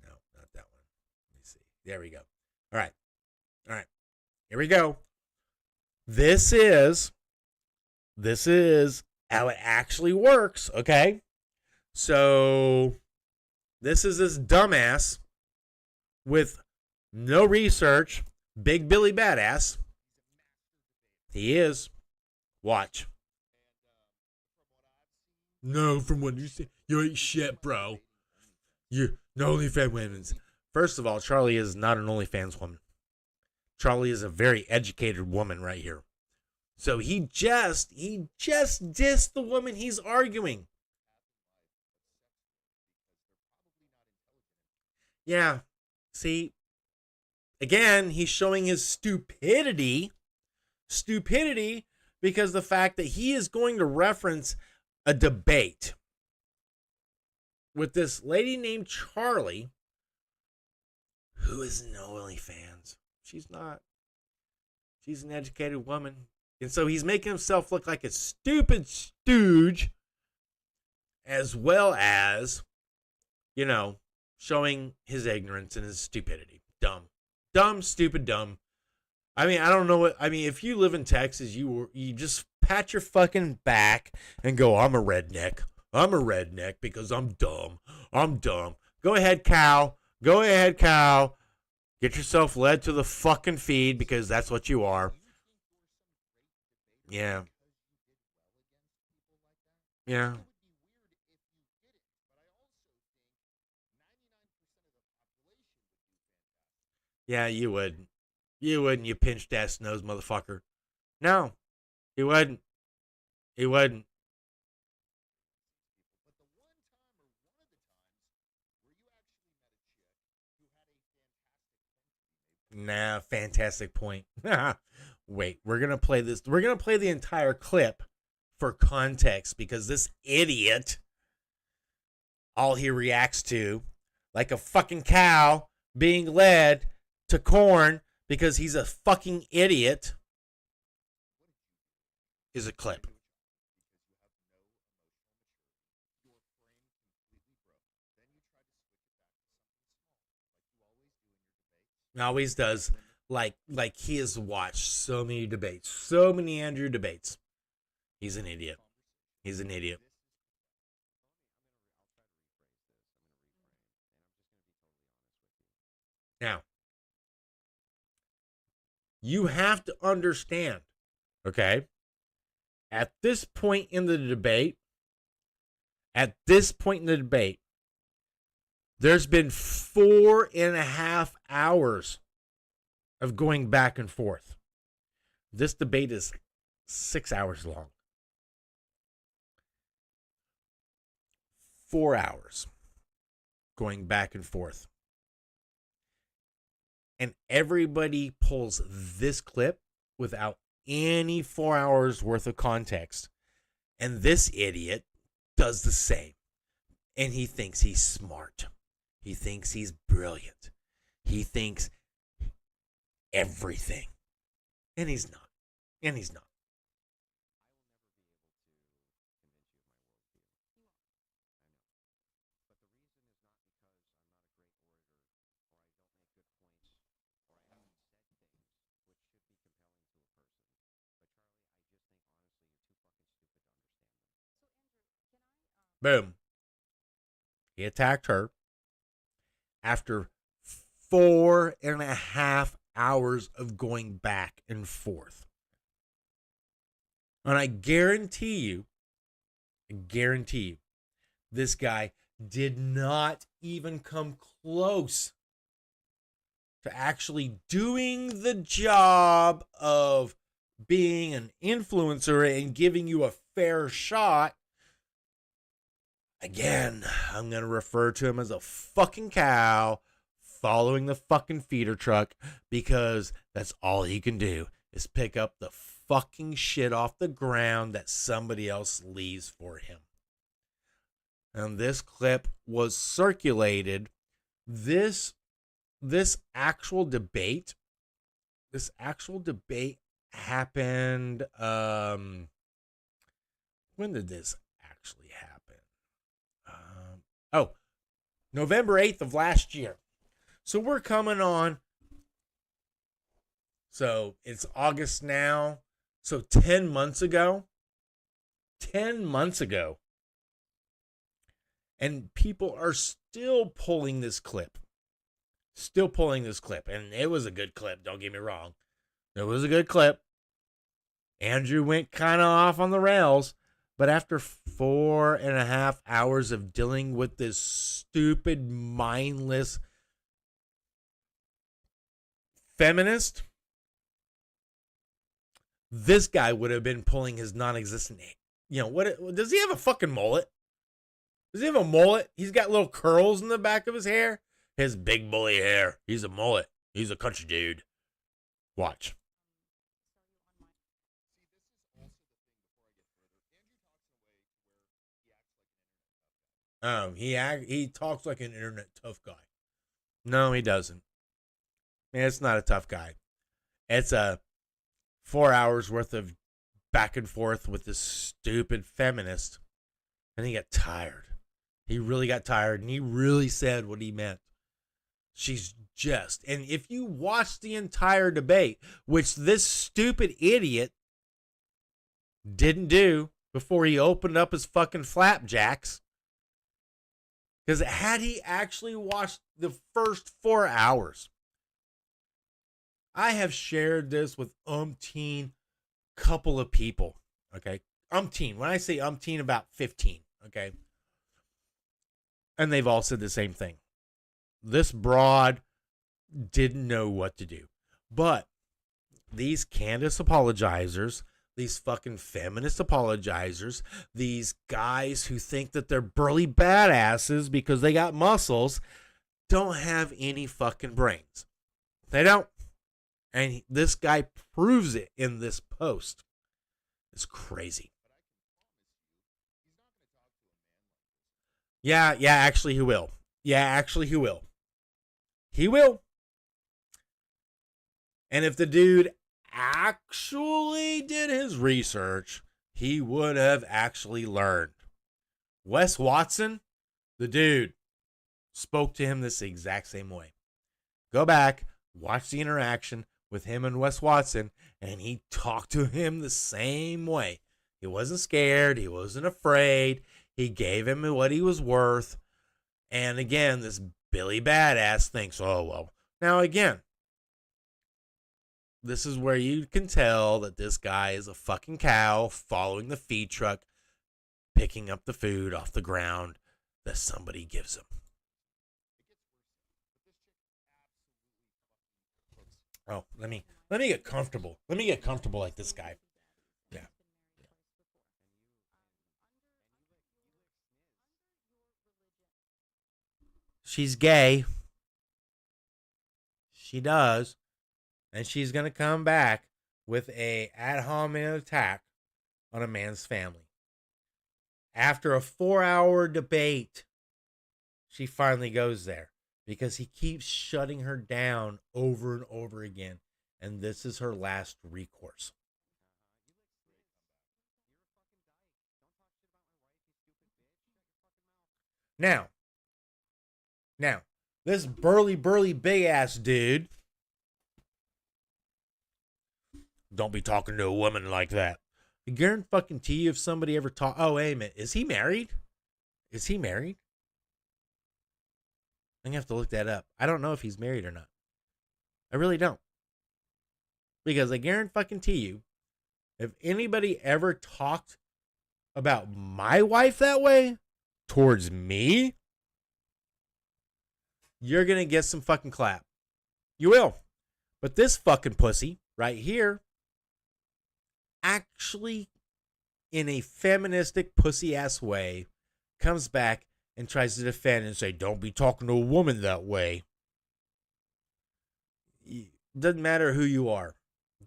No, not that one. Let me see. There we go. All right. Here we go. This is how it actually works. Okay. So This is this dumbass with no research, Big Billy Badass. He is. Watch. No, from what you say, you ain't shit, bro. You're no OnlyFans women's. First of all, Charlie is not an OnlyFans woman. Charlie is a very educated woman right here. So he just dissed the woman he's arguing. Yeah. See, again, he's showing his stupidity because the fact that he is going to reference a debate with this lady named Charlie, who is no OnlyFans. She's not. She's an educated woman. And so he's making himself look like a stupid stooge, as well as, showing his ignorance and his stupidity. Dumb, stupid, dumb. I mean, I don't know what. I mean, if you live in Texas, you just pat your fucking back and go, I'm a redneck. I'm a redneck because I'm dumb. I'm dumb. Go ahead, cow. Go ahead, cow. Get yourself led to the fucking feed because that's what you are. Yeah. Yeah. Yeah, you would. You wouldn't, you pinched ass nose motherfucker. No, he wouldn't. He wouldn't. Nah, fantastic point. Wait, we're going to play this. We're going to play the entire clip for context because this idiot, all he reacts to, like a fucking cow being led to corn because he's a fucking idiot, is a clip. Always does. Like he has watched so many debates, so many Andrew debates. He's an idiot. He's an idiot. Now, you have to understand, okay? At this point in the debate, there's been 4.5 hours of going back and forth. This debate is 6 hours long. 4 hours going back and forth. And everybody pulls this clip without any 4 hours worth of context. And this idiot does the same. And he thinks he's smart. He thinks he's brilliant. He thinks everything. And he's not. And he's not. Boom. He attacked her after 4.5 hours of going back and forth. And I guarantee you, this guy did not even come close to actually doing the job of being an influencer and giving you a fair shot. Again, I'm going to refer to him as a fucking cow following the fucking feeder truck because that's all he can do is pick up the fucking shit off the ground that somebody else leaves for him. And this clip was circulated. This actual debate happened, when did this actually happen? November 8th of last year. So we're coming on. So it's August now. So 10 months ago, And people are still pulling this clip. Still pulling this clip. And it was a good clip, don't get me wrong. It was a good clip. Andrew went kind of off on the rails. But after 4.5 hours of dealing with this stupid, mindless feminist, this guy would have been pulling his non-existent. What does he have a fucking mullet? Does he have a mullet? He's got little curls in the back of his hair. His big bully hair. He's a mullet. He's a country dude. Watch. He talks like an internet tough guy. No, he doesn't. It's not a tough guy. It's a 4 hours worth of back and forth with this stupid feminist, and he got tired. He really got tired, and he really said what he meant. She's just, and if you watch the entire debate, which this stupid idiot didn't do before he opened up his fucking flapjacks, because had he actually watched the first 4 hours, I have shared this with umpteen couple of people, okay? Umpteen. When I say umpteen, about 15, okay? And they've all said the same thing. This broad didn't know what to do. But these Candace apologizers, these fucking feminist apologizers, these guys who think that they're burly badasses because they got muscles, don't have any fucking brains. They don't. And this guy proves it in this post. It's crazy. Yeah, actually he will. He will. And if the dude actually did his research, he would have actually learned. Wes Watson, the dude, spoke to him this exact same way. Go back, watch the interaction with him and Wes Watson, and he talked to him the same way. He wasn't scared. He wasn't afraid. He gave him what he was worth. And again, this Billy Badass thinks, oh, well. Now, again, this is where you can tell that this guy is a fucking cow following the feed truck, picking up the food off the ground that somebody gives him. Oh, let me get comfortable. Let me get comfortable like this guy. Yeah. She's gay. She does. And she's going to come back with a ad hominem attack on a man's family. After a 4-hour debate, she finally goes there because he keeps shutting her down over and over again. And this is her last recourse. Now, this burly, big ass dude, don't be talking to a woman like that. I guarantee you if somebody ever talk. Oh, wait a minute. Is he married? I'm going to have to look that up. I don't know if he's married or not. I really don't. Because I guarantee you, if anybody ever talked about my wife that way towards me, you're going to get some fucking clap. You will. But this fucking pussy right here, actually, in a feministic pussy-ass way, comes back and tries to defend and say, don't be talking to a woman that way. Doesn't matter who you are.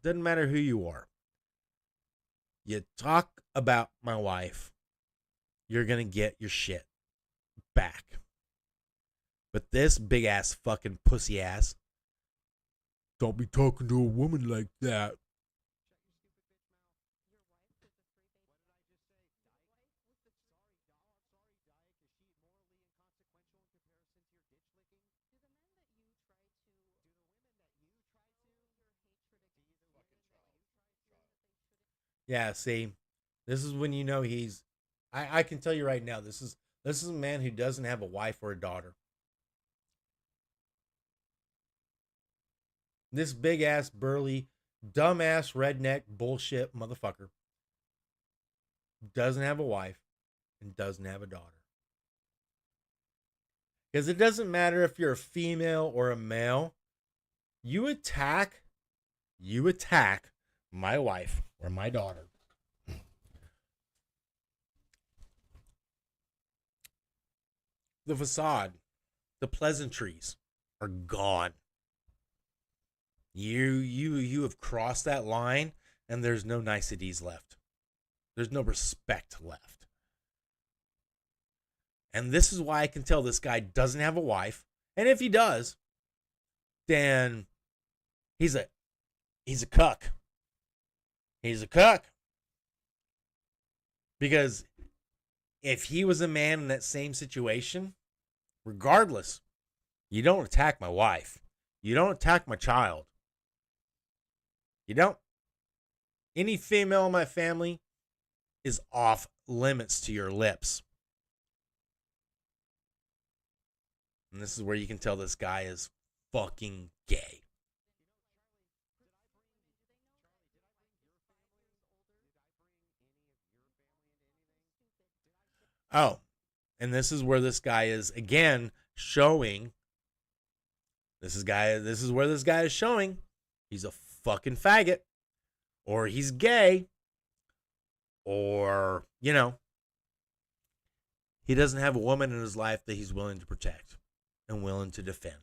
Doesn't matter who you are. You talk about my wife, you're going to get your shit back. But this big ass fucking pussy ass, don't be talking to a woman like that. Yeah, see, this is when you know he's. I can tell you right now, this is This is a man who doesn't have a wife or a daughter. This big ass, burly, dumbass, redneck, bullshit motherfucker doesn't have a wife and doesn't have a daughter. Because it doesn't matter if you're a female or a male. You attack my wife or my daughter. The facade, the pleasantries are gone. You have crossed that line, and there's no niceties left. There's no respect left. And this is why I can tell this guy doesn't have a wife. And if he does, then he's a cuck. He's a cuck. Because if he was a man in that same situation, regardless, you don't attack my wife. You don't attack my child. You don't. Any female in my family is off limits to your lips. And this is where you can tell this guy is fucking gay. Oh, and this is where this guy is again showing. This is where this guy is showing he's a fucking faggot, or he's gay, or he doesn't have a woman in his life that he's willing to protect and willing to defend,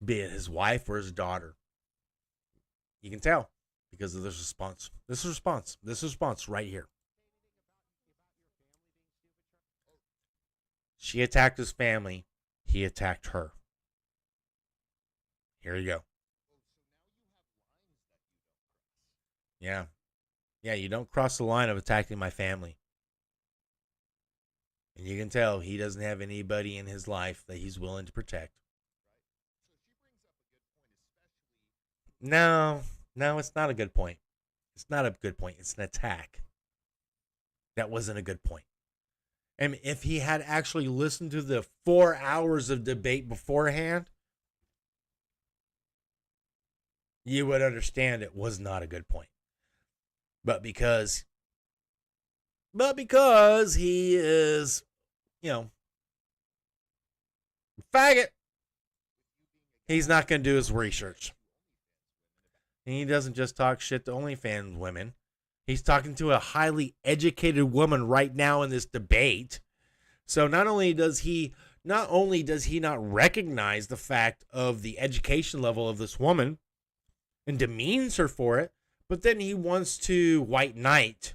be it his wife or his daughter. You can tell because of this response. This response right here. She attacked his family. He attacked her. Here you go. Yeah. Yeah, you don't cross the line of attacking my family. And you can tell he doesn't have anybody in his life that he's willing to protect. No, it's not a good point. It's not a good point. It's an attack. That wasn't a good point. And if he had actually listened to the 4 hours of debate beforehand, you would understand it was not a good point. But because he is, faggot, he's not going to do his research. And he doesn't just talk shit to OnlyFans women. He's talking to a highly educated woman right now in this debate. So not only does he not recognize the fact of the education level of this woman and demeans her for it, but then he wants to white knight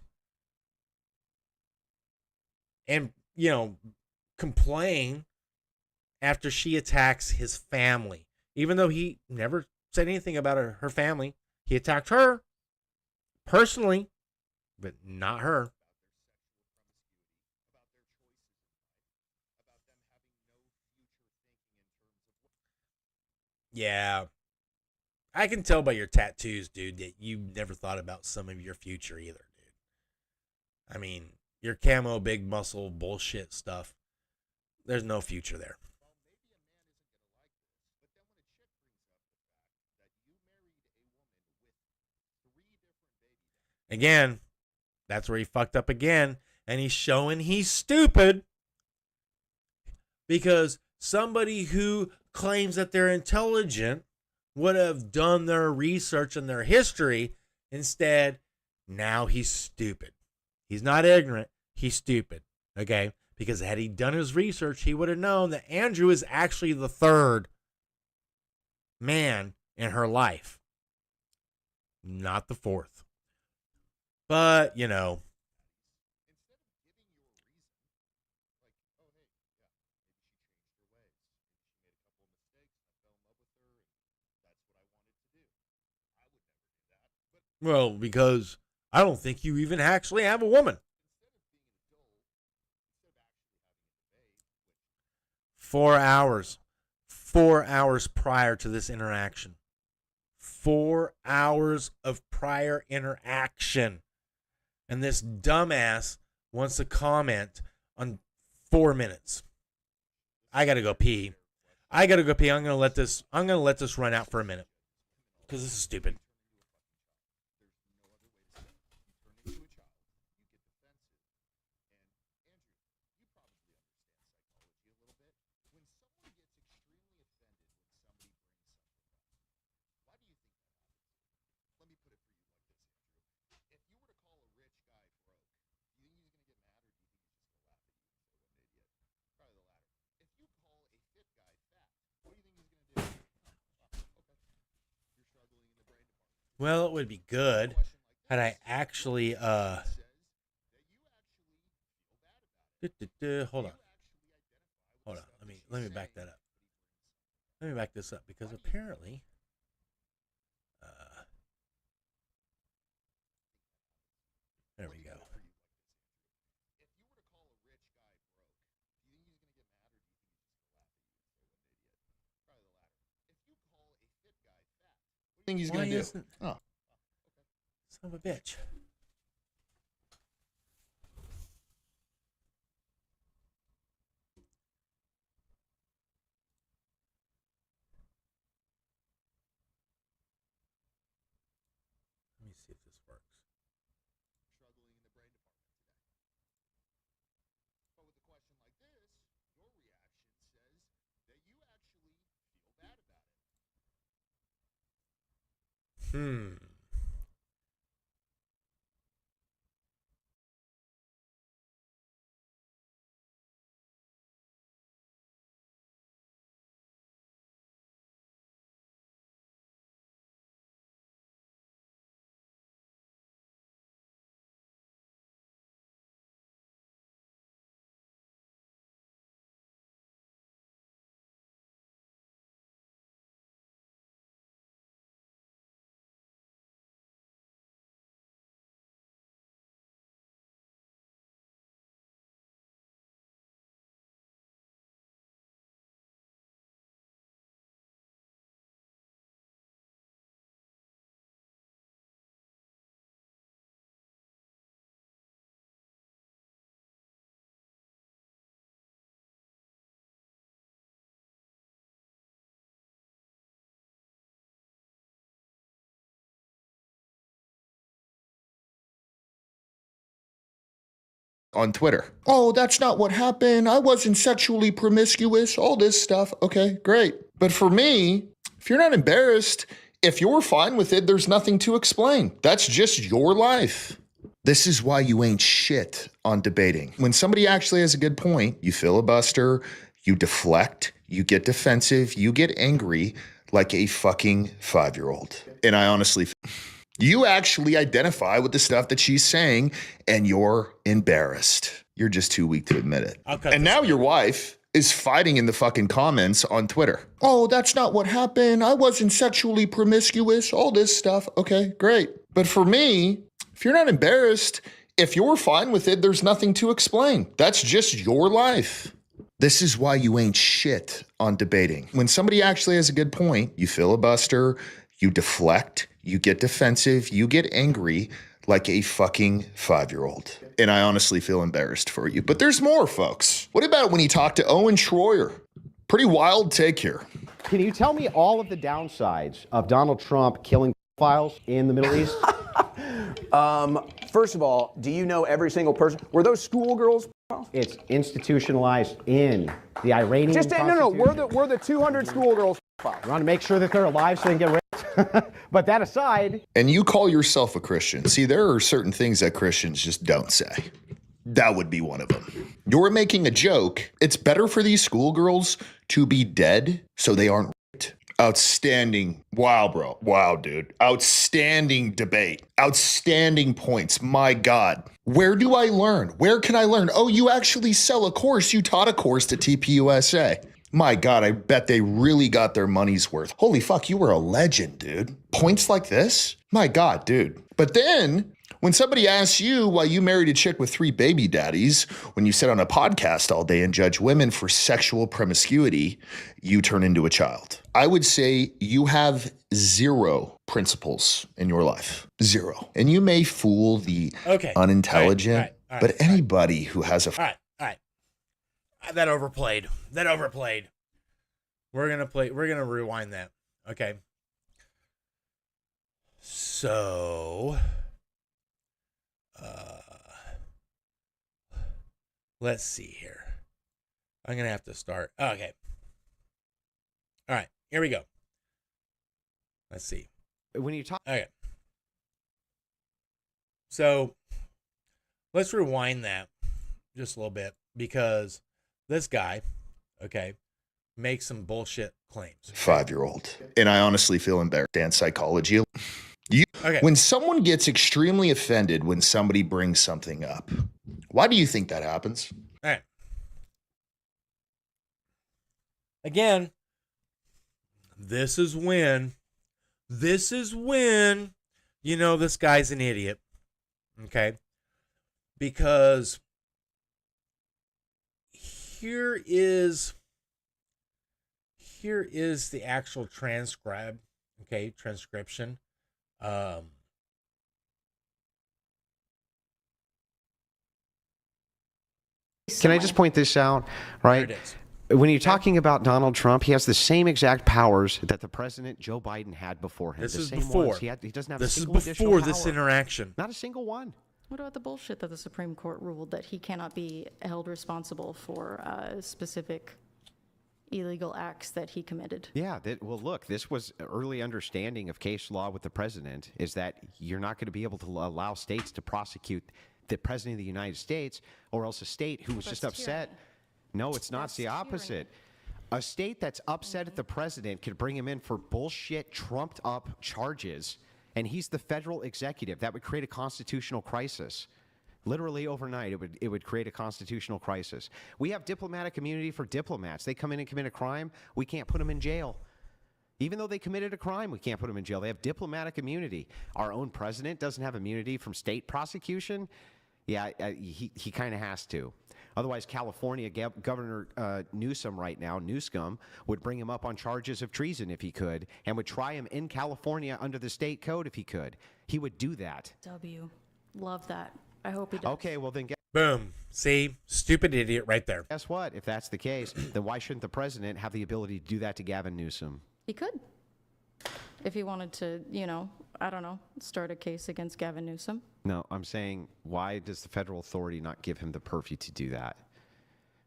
and, complain after she attacks his family. Even though he never said anything about her family, he attacked her personally, but not her. Yeah. I can tell by your tattoos, dude, that you never thought about some of your future either, dude. I mean, your camo, big muscle, bullshit stuff, there's no future there. Again, that's where he fucked up again. And he's showing he's stupid because somebody who claims that they're intelligent would have done their research and their history. Instead, now he's stupid. He's not ignorant. He's stupid. Okay? Because had he done his research, he would have known that Andrew is actually the third man in her life, not the fourth. But, well, because I don't think you even actually have a woman. 4 hours. 4 hours prior to this interaction. 4 hours of prior interaction. And this dumbass wants to comment on 4 minutes. I gotta go pee. I'm gonna let this run out for a minute because this is stupid. Well, it would be good had I actually hold on. Let me back that up. Let me back this up because apparently there we go. Think he's going to do? Oh. Son of a bitch. Let me see if this works. On Twitter. Oh, that's not what happened. I wasn't sexually promiscuous. All this stuff. Okay, great. But for me, if you're not embarrassed, if you're fine with it, there's nothing to explain. That's just your life. This is why you ain't shit on debating. When somebody actually has a good point, you filibuster, you deflect, you get defensive, you get angry like a fucking 5-year-old. And I honestly, you actually identify with the stuff that she's saying and you're embarrassed. You're just too weak to admit it. And now your wife is fighting in the fucking comments on Twitter. Oh, that's not what happened. I wasn't sexually promiscuous. All this stuff. Okay, great. But for me, if you're not embarrassed, if you're fine with it, there's nothing to explain. That's just your life. This is why you ain't shit on debating. When somebody actually has a good point, you filibuster, you deflect, you get defensive, you get angry like a fucking 5-year-old. And I honestly feel embarrassed for you. But there's more, folks. What about when you talk to Owen Schroyer? Pretty wild take here. Can you tell me all of the downsides of Donald Trump killing files in the Middle East? First of all, do you know every single person? Were those schoolgirls? It's institutionalized in the Iranian No. We're the 200 schoolgirls. We want to make sure that they're alive so they can get raped. But that aside. And you call yourself a Christian. See, there are certain things that Christians just don't say. That would be one of them. You're making a joke. It's better for these schoolgirls to be dead so they aren't raped. Outstanding. Wow, bro. Wow, dude. Outstanding debate. Outstanding points. My God. Where do I learn? Where can I learn? Oh, you actually sell a course. You taught a course to TPUSA. My God, I bet they really got their money's worth. Holy fuck, you were a legend, dude. Points like this? My God, dude. But then when somebody asks you why you married a chick with 3 baby daddies, when you sit on a podcast all day and judge women for sexual promiscuity, you turn into a child. I would say you have 0 principles in your life. 0. And you may fool the unintelligent. All All But right, anybody who has a all right. That overplayed. We're gonna rewind that. Okay. So let's see here. I'm gonna have to start. Okay. All right, here we go. Let's see. When you talk, Okay. So let's rewind that just a little bit because this guy, okay, makes some bullshit claims. 5-year-old, and I honestly feel embarrassed. And psychology. Okay. When someone gets extremely offended when somebody brings something up, why do you think that happens? All right. Again, this is when you know this guy's an idiot. Okay? Because here is the actual transcription. can I just point this out, right? There it is. When you're talking about Donald Trump, he has the same exact powers that the president Joe Biden had before him. This the is same before. ones. He doesn't have This a is single additional before this power. interaction. Not a single one. What about the bullshit that the Supreme Court ruled that he cannot be held responsible for specific illegal acts that he committed? Yeah, well, look, this was early understanding of case law with the president is that you're not going to be able to allow states to prosecute the president of the United States or else a state who was That's just upset. tyranny. No, it's not. That's It's the opposite. tyranny. A state that's upset at the president could bring him in for bullshit, trumped up charges, and he's the federal executive. That would create a constitutional crisis. Literally overnight, it would create a constitutional crisis. We have diplomatic immunity for diplomats. They come in and commit a crime, we can't put them in jail. Even though they committed a crime, we can't put them in jail. They have diplomatic immunity. Our own president doesn't have immunity from state prosecution. Yeah, he kind of has to. Otherwise, California Governor Newsom right now, Newsom, would bring him up on charges of treason if he could, and would try him in California under the state code if he could. He would do that. Love that. I hope he does. Okay, well then Boom. See? Stupid idiot right there. guess what? If that's the case, then why shouldn't the president have the ability to do that to Gavin Newsom? He could. If he wanted to, I don't know, start a case against Gavin Newsom. No, I'm saying, why does the federal authority not give him the purview to do that?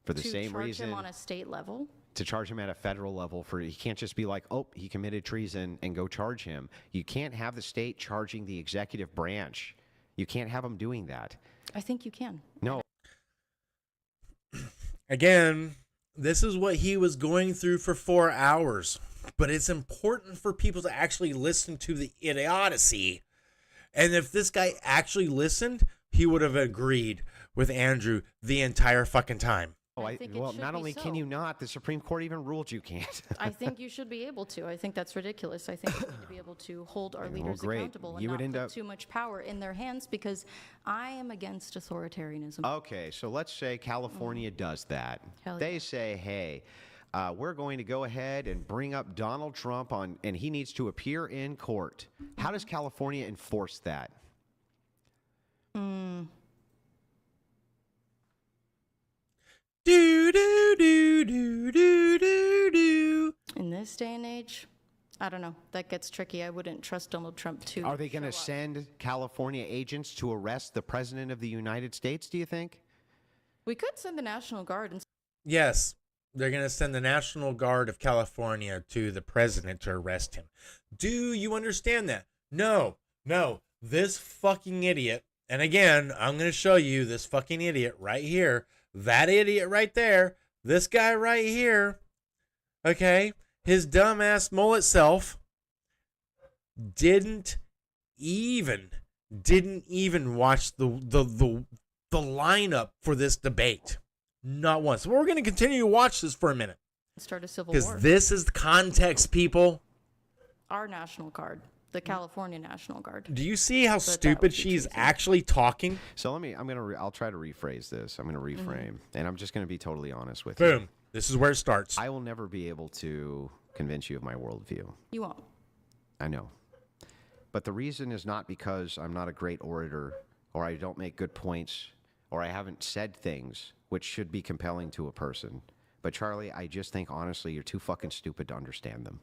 For the same charge reason, him on a state level? to charge him at a federal level he can't just be like, oh, he committed treason and go charge him. You can't have the state charging the executive branch. You can't have them doing that. I think you can. No. Again, this is what he was going through for 4 hours. But it's important for people to actually listen to the idiocy. And if this guy actually listened, he would have agreed with Andrew the entire fucking time. Well, not only can you not, the Supreme Court even ruled you can't. I think you should be able to. I think that's ridiculous. I think we need to be able to hold our leaders accountable and not put too much power in their hands because I am against authoritarianism. Okay, so let's say California does that. Hell They yeah. say, hey, we're going to go ahead and bring up Donald Trump and he needs to appear in court. How does California enforce that? Do, do, do, do, do, do, do. In this day and age, I don't know. That gets tricky. I wouldn't trust Donald Trump to. Are they going to send California agents to arrest the President of the United States, do you think? We could send the National Guard and Yes, they're going to send the National Guard of California to the president to arrest him. Do you understand that? No. This fucking idiot, and again, I'm going to show you this fucking idiot right here. That idiot right there. This guy right here. Okay? His dumbass mullet self didn't even watch the lineup for this debate. Not once. We're going to continue to watch this for a minute. start a civil war. Because this is the context, people. Our National Guard, the California National Guard. Do you see how stupid she's actually talking? So I'll try to rephrase this. I'm going to reframe, and I'm just going to be totally honest with you. Boom. This is where it starts. I will never be able to convince you of my worldview. You won't. I know. But the reason is not because I'm not a great orator or I don't make good points or I haven't said things which should be compelling to a person. But Charlie, I just think honestly you're too fucking stupid to understand them.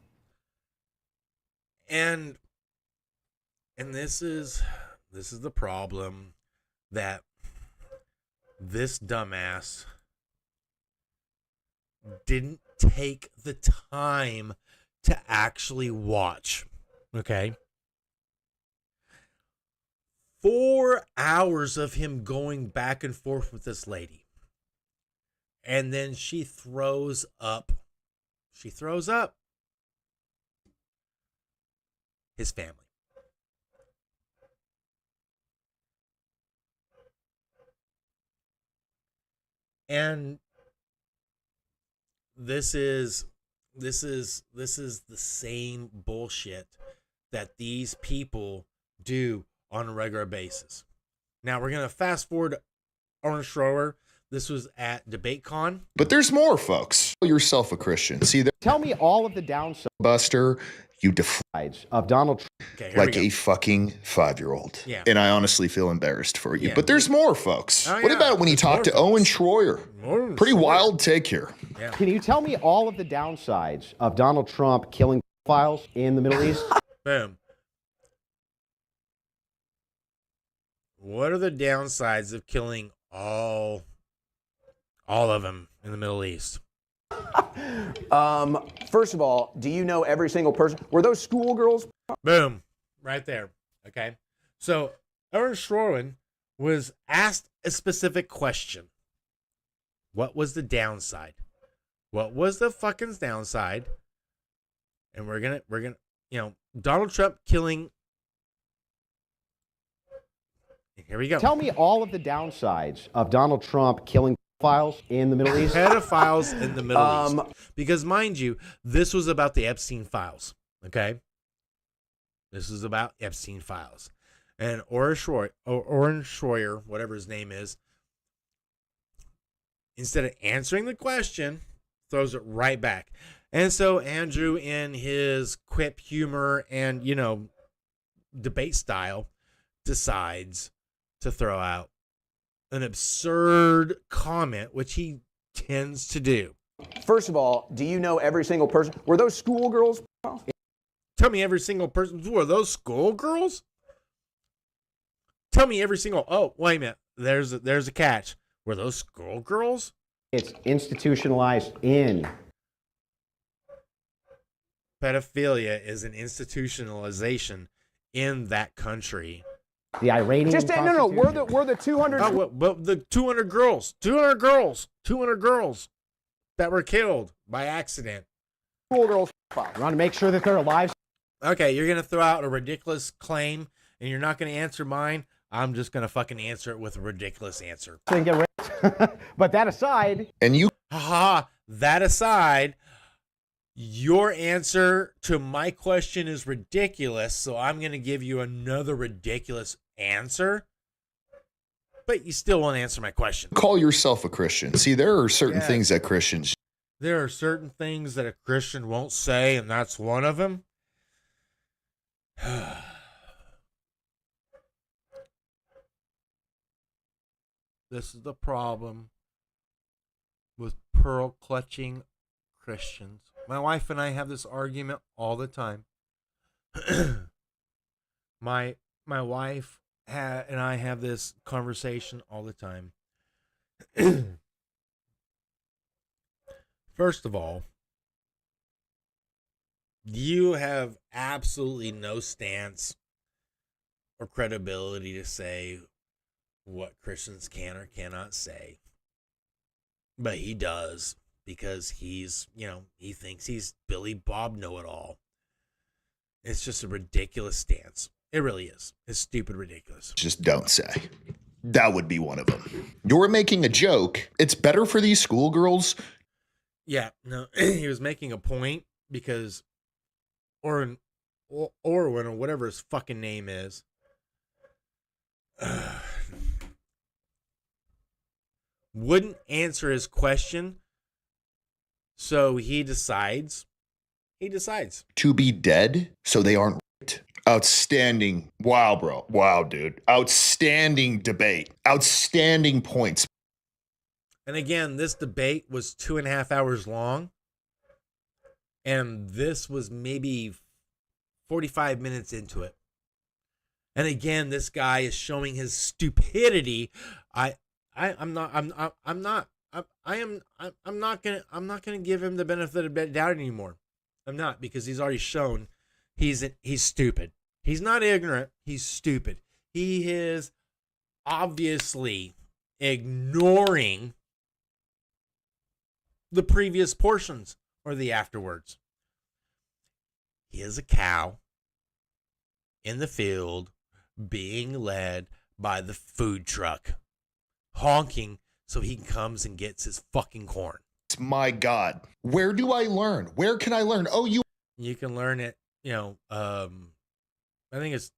And this is the problem, that this dumbass didn't take the time to actually watch. Okay? 4 hours of him going back and forth with this lady. And then she throws up. She throws up his family. And this is the same bullshit that these people do on a regular basis. Now we're gonna fast forward Orange Schroer. This was at DebateCon. But there's more, folks. Call yourself a Christian. See, Tell me all of the downsides Buster, you defy of Donald Trump. Okay, like a fucking 5-year-old. Yeah. And I honestly feel embarrassed for you. Yeah. But there's more, folks. Oh, What yeah. about when you There's talk more, to folks. Owen Schroer? Pretty wild take here. Yeah. Can you tell me all of the downsides of Donald Trump killing pedophiles in the Middle East? Boom. What are the downsides of killing all of them in the Middle East? First of all, do you know every single person? Were those schoolgirls? Boom. Right there. Okay. So Ernst Schroen was asked a specific question. What was the downside? What was the fucking downside? And we're gonna, Donald Trump killing. Here we go. Tell me all of the downsides of Donald Trump killing pedophiles in the Middle East. Pedophiles in the Middle East. Because mind you, this was about the Epstein files. Okay. This is about Epstein files. And Orange Schroer, whatever his name is, instead of answering the question, throws it right back. And so Andrew, in his quip humor and, debate style, decides to throw out an absurd comment, which he tends to do. First of all, do you know every single person? Were those schoolgirls? Tell me every single person. Were those schoolgirls? Tell me every single. Oh, wait a minute. There's a catch. Were those schoolgirls? It's institutionalized in. Pedophilia is an institutionalization in that country. The Iranian. Just no. We're the 200. Oh, but the 200 girls that were killed by accident. Schoolgirls. We want to make sure that they're alive. Okay, you're gonna throw out a ridiculous claim, and you're not gonna answer mine. I'm just gonna fucking answer it with a ridiculous answer. But that aside, and you, that aside, your answer to my question is ridiculous, so I'm gonna give you another ridiculous answer. But you still won't answer my question. Call yourself a Christian. See, there are certain things that Christians. There are certain things that a Christian won't say, and that's one of them. This is the problem with pearl clutching Christians. My wife and I have this argument all the time. my wife and I have this conversation all the time. First of all, you have absolutely no stance or credibility to say what Christians can or cannot say. But he does, because he's, he thinks he's Billy Bob Know-It-All. It's just a ridiculous stance. It really is. It's stupid ridiculous. Just don't say. That would be one of them. You're making a joke. It's better for these schoolgirls. Yeah, no, he was making a point because Orwin or whatever his fucking name is, wouldn't answer his question. So he decides to be dead so they aren't raped. Outstanding. Wow, bro. Wow, dude. Outstanding debate. Outstanding points. And again, this debate was 2.5 hours long. And this was maybe 45 minutes into it. And again, this guy is showing his stupidity. I'm not gonna give him the benefit of the doubt anymore. I'm not, because he's already shown he's stupid. He's not ignorant. He's stupid. He is obviously ignoring the previous portions or the afterwards. He is a cow in the field being led by the food truck, honking so he comes and gets his fucking corn. My God. Where do I learn? Where can I learn? Oh, you can learn it, I think it's,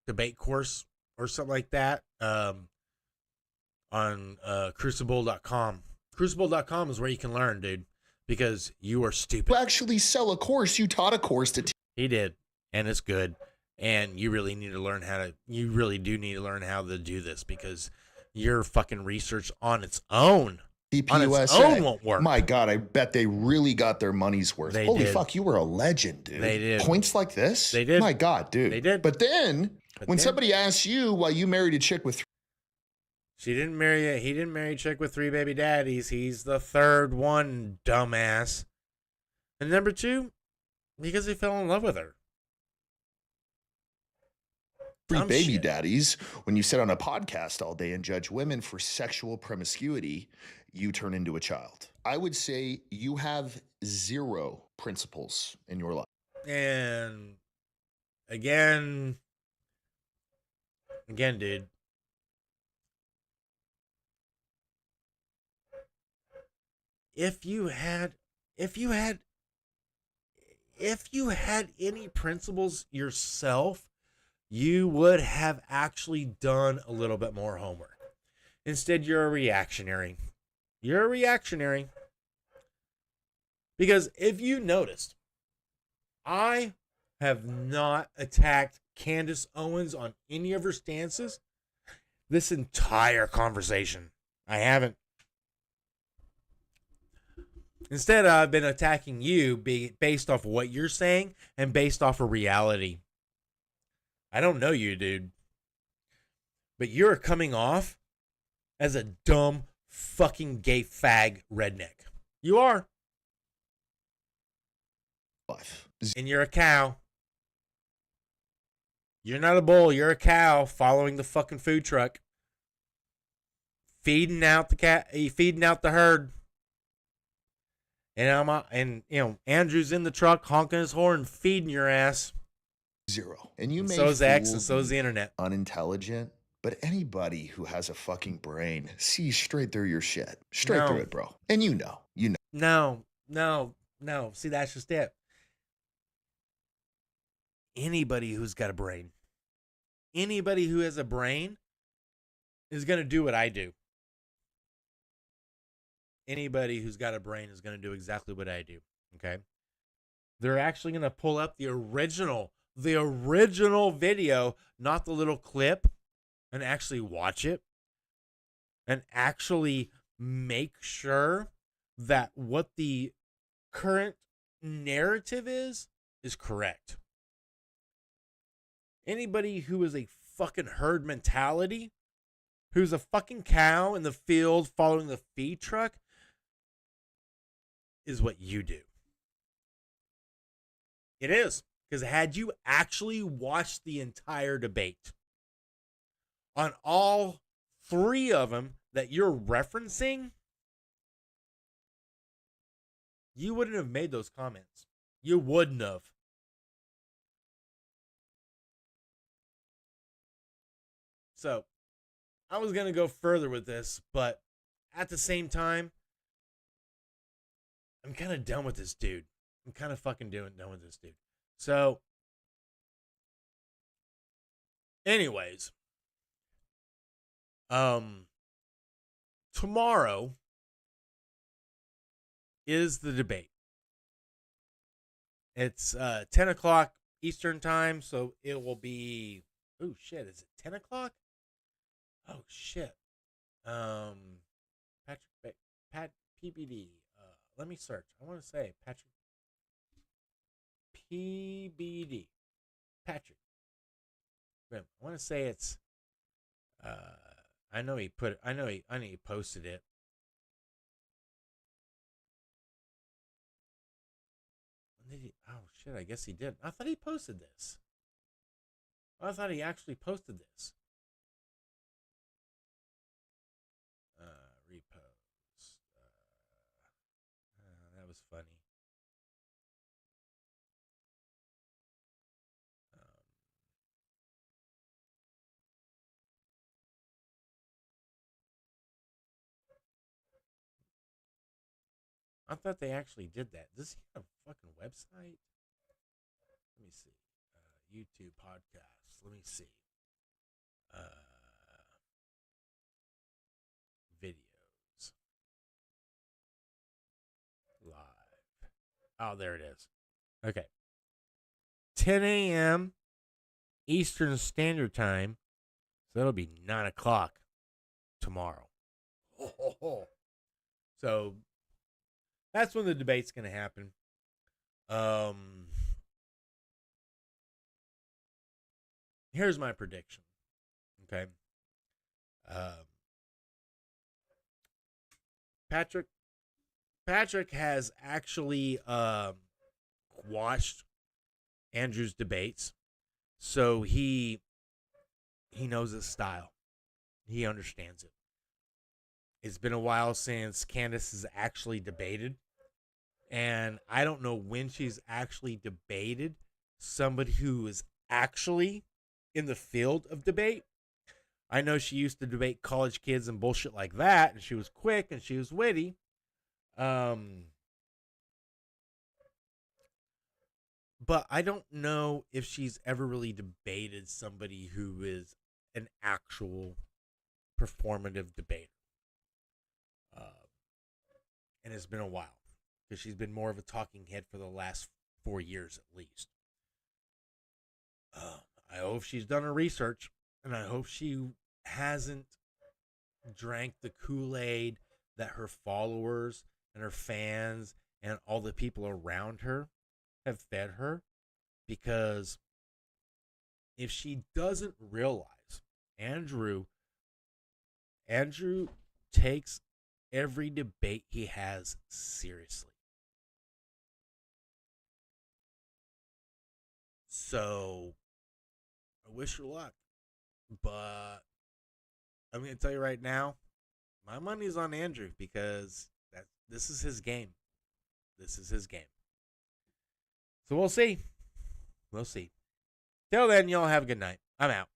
debate course or something like that, on crucible.com. Crucible.com is where you can learn, dude, because you are stupid. You actually sell a course. You taught a course to He did, and it's good. And you really need to learn you really do need to learn how to do this, because your fucking research on its own won't work. My God, I bet they really got their money's worth. Holy fuck, you were a legend, dude. They did. Points like this? They did. My God, dude. They did. But then, when somebody asks you why you married a chick with he didn't marry a chick with 3 baby daddies. He's the third one, dumbass. And number 2, because he fell in love with her. 3 baby daddies, when you sit on a podcast all day and judge women for sexual promiscuity, you turn into a child. I would say you have 0 principles in your life. And again, dude. If you had any principles yourself, you would have actually done a little bit more homework. Instead, you're a reactionary. Because if you noticed, I have not attacked Candace Owens on any of her stances this entire conversation. I haven't. Instead, I've been attacking you based off of what you're saying and based off of reality. I don't know you, dude. But you're coming off as a dumb fucking gay fag redneck. You are. And you're a cow. You're not a bull. You're a cow following the fucking food truck. Feeding out the herd. And Andrew's in the truck honking his horn, feeding your ass. 0. And you may so is X, and so is the internet. Unintelligent, but anybody who has a fucking brain sees straight through your shit. Straight through it, bro. And you know. No. See, that's just it. Anybody who's got a brain, anybody who has a brain is going to do what I do. Anybody who's got a brain is going to do exactly what I do. Okay. They're actually going to pull up the original video, not the little clip, and actually watch it and actually make sure that what the current narrative is correct. Anybody who is a fucking herd mentality, who's a fucking cow in the field following the feed truck, is what you do. It is. Because had you actually watched the entire debate on all 3 of them that you're referencing, you wouldn't have made those comments. You wouldn't have. So, I was going to go further with this, but at the same time, I'm kind of done with this dude. I'm kind of fucking done with this dude. So, anyways, tomorrow is the debate. It's 10 o'clock Eastern time, so it will be. Oh shit! Is it 10 o'clock? Oh shit! Pat PBD. Let me search. I want to say Patrick PBD. Patrick. I want to say it's. I know he put. I know he posted it. When did he? Oh shit! I guess he did. I thought he posted this. I thought he actually posted this. Repost. That was funny. I thought they actually did that. Does he have a fucking website? Let me see. YouTube podcast. Let me see. Videos. Live. Oh, there it is. Okay. 10 a.m. Eastern Standard Time. So that'll be 9 o'clock tomorrow. So that's when the debate's going to happen. Here's my prediction. Okay. Patrick has actually watched Andrew's debates, so he knows his style. He understands it. It's been a while since Candice has actually debated, and I don't know when she's actually debated somebody who is actually in the field of debate. I know she used to debate college kids and bullshit like that, and she was quick and she was witty. But I don't know if she's ever really debated somebody who is an actual performative debater. And it's been a while because she's been more of a talking head for the last 4 years at least. I hope she's done her research, and I hope she hasn't drank the Kool-Aid that her followers and her fans and all the people around her have fed her, because if she doesn't realize Andrew takes every debate he has seriously. So I wish her luck, but I'm going to tell you right now, my money's on Andrew, because this is his game. This is his game. So we'll see. We'll see. Till then, y'all have a good night. I'm out.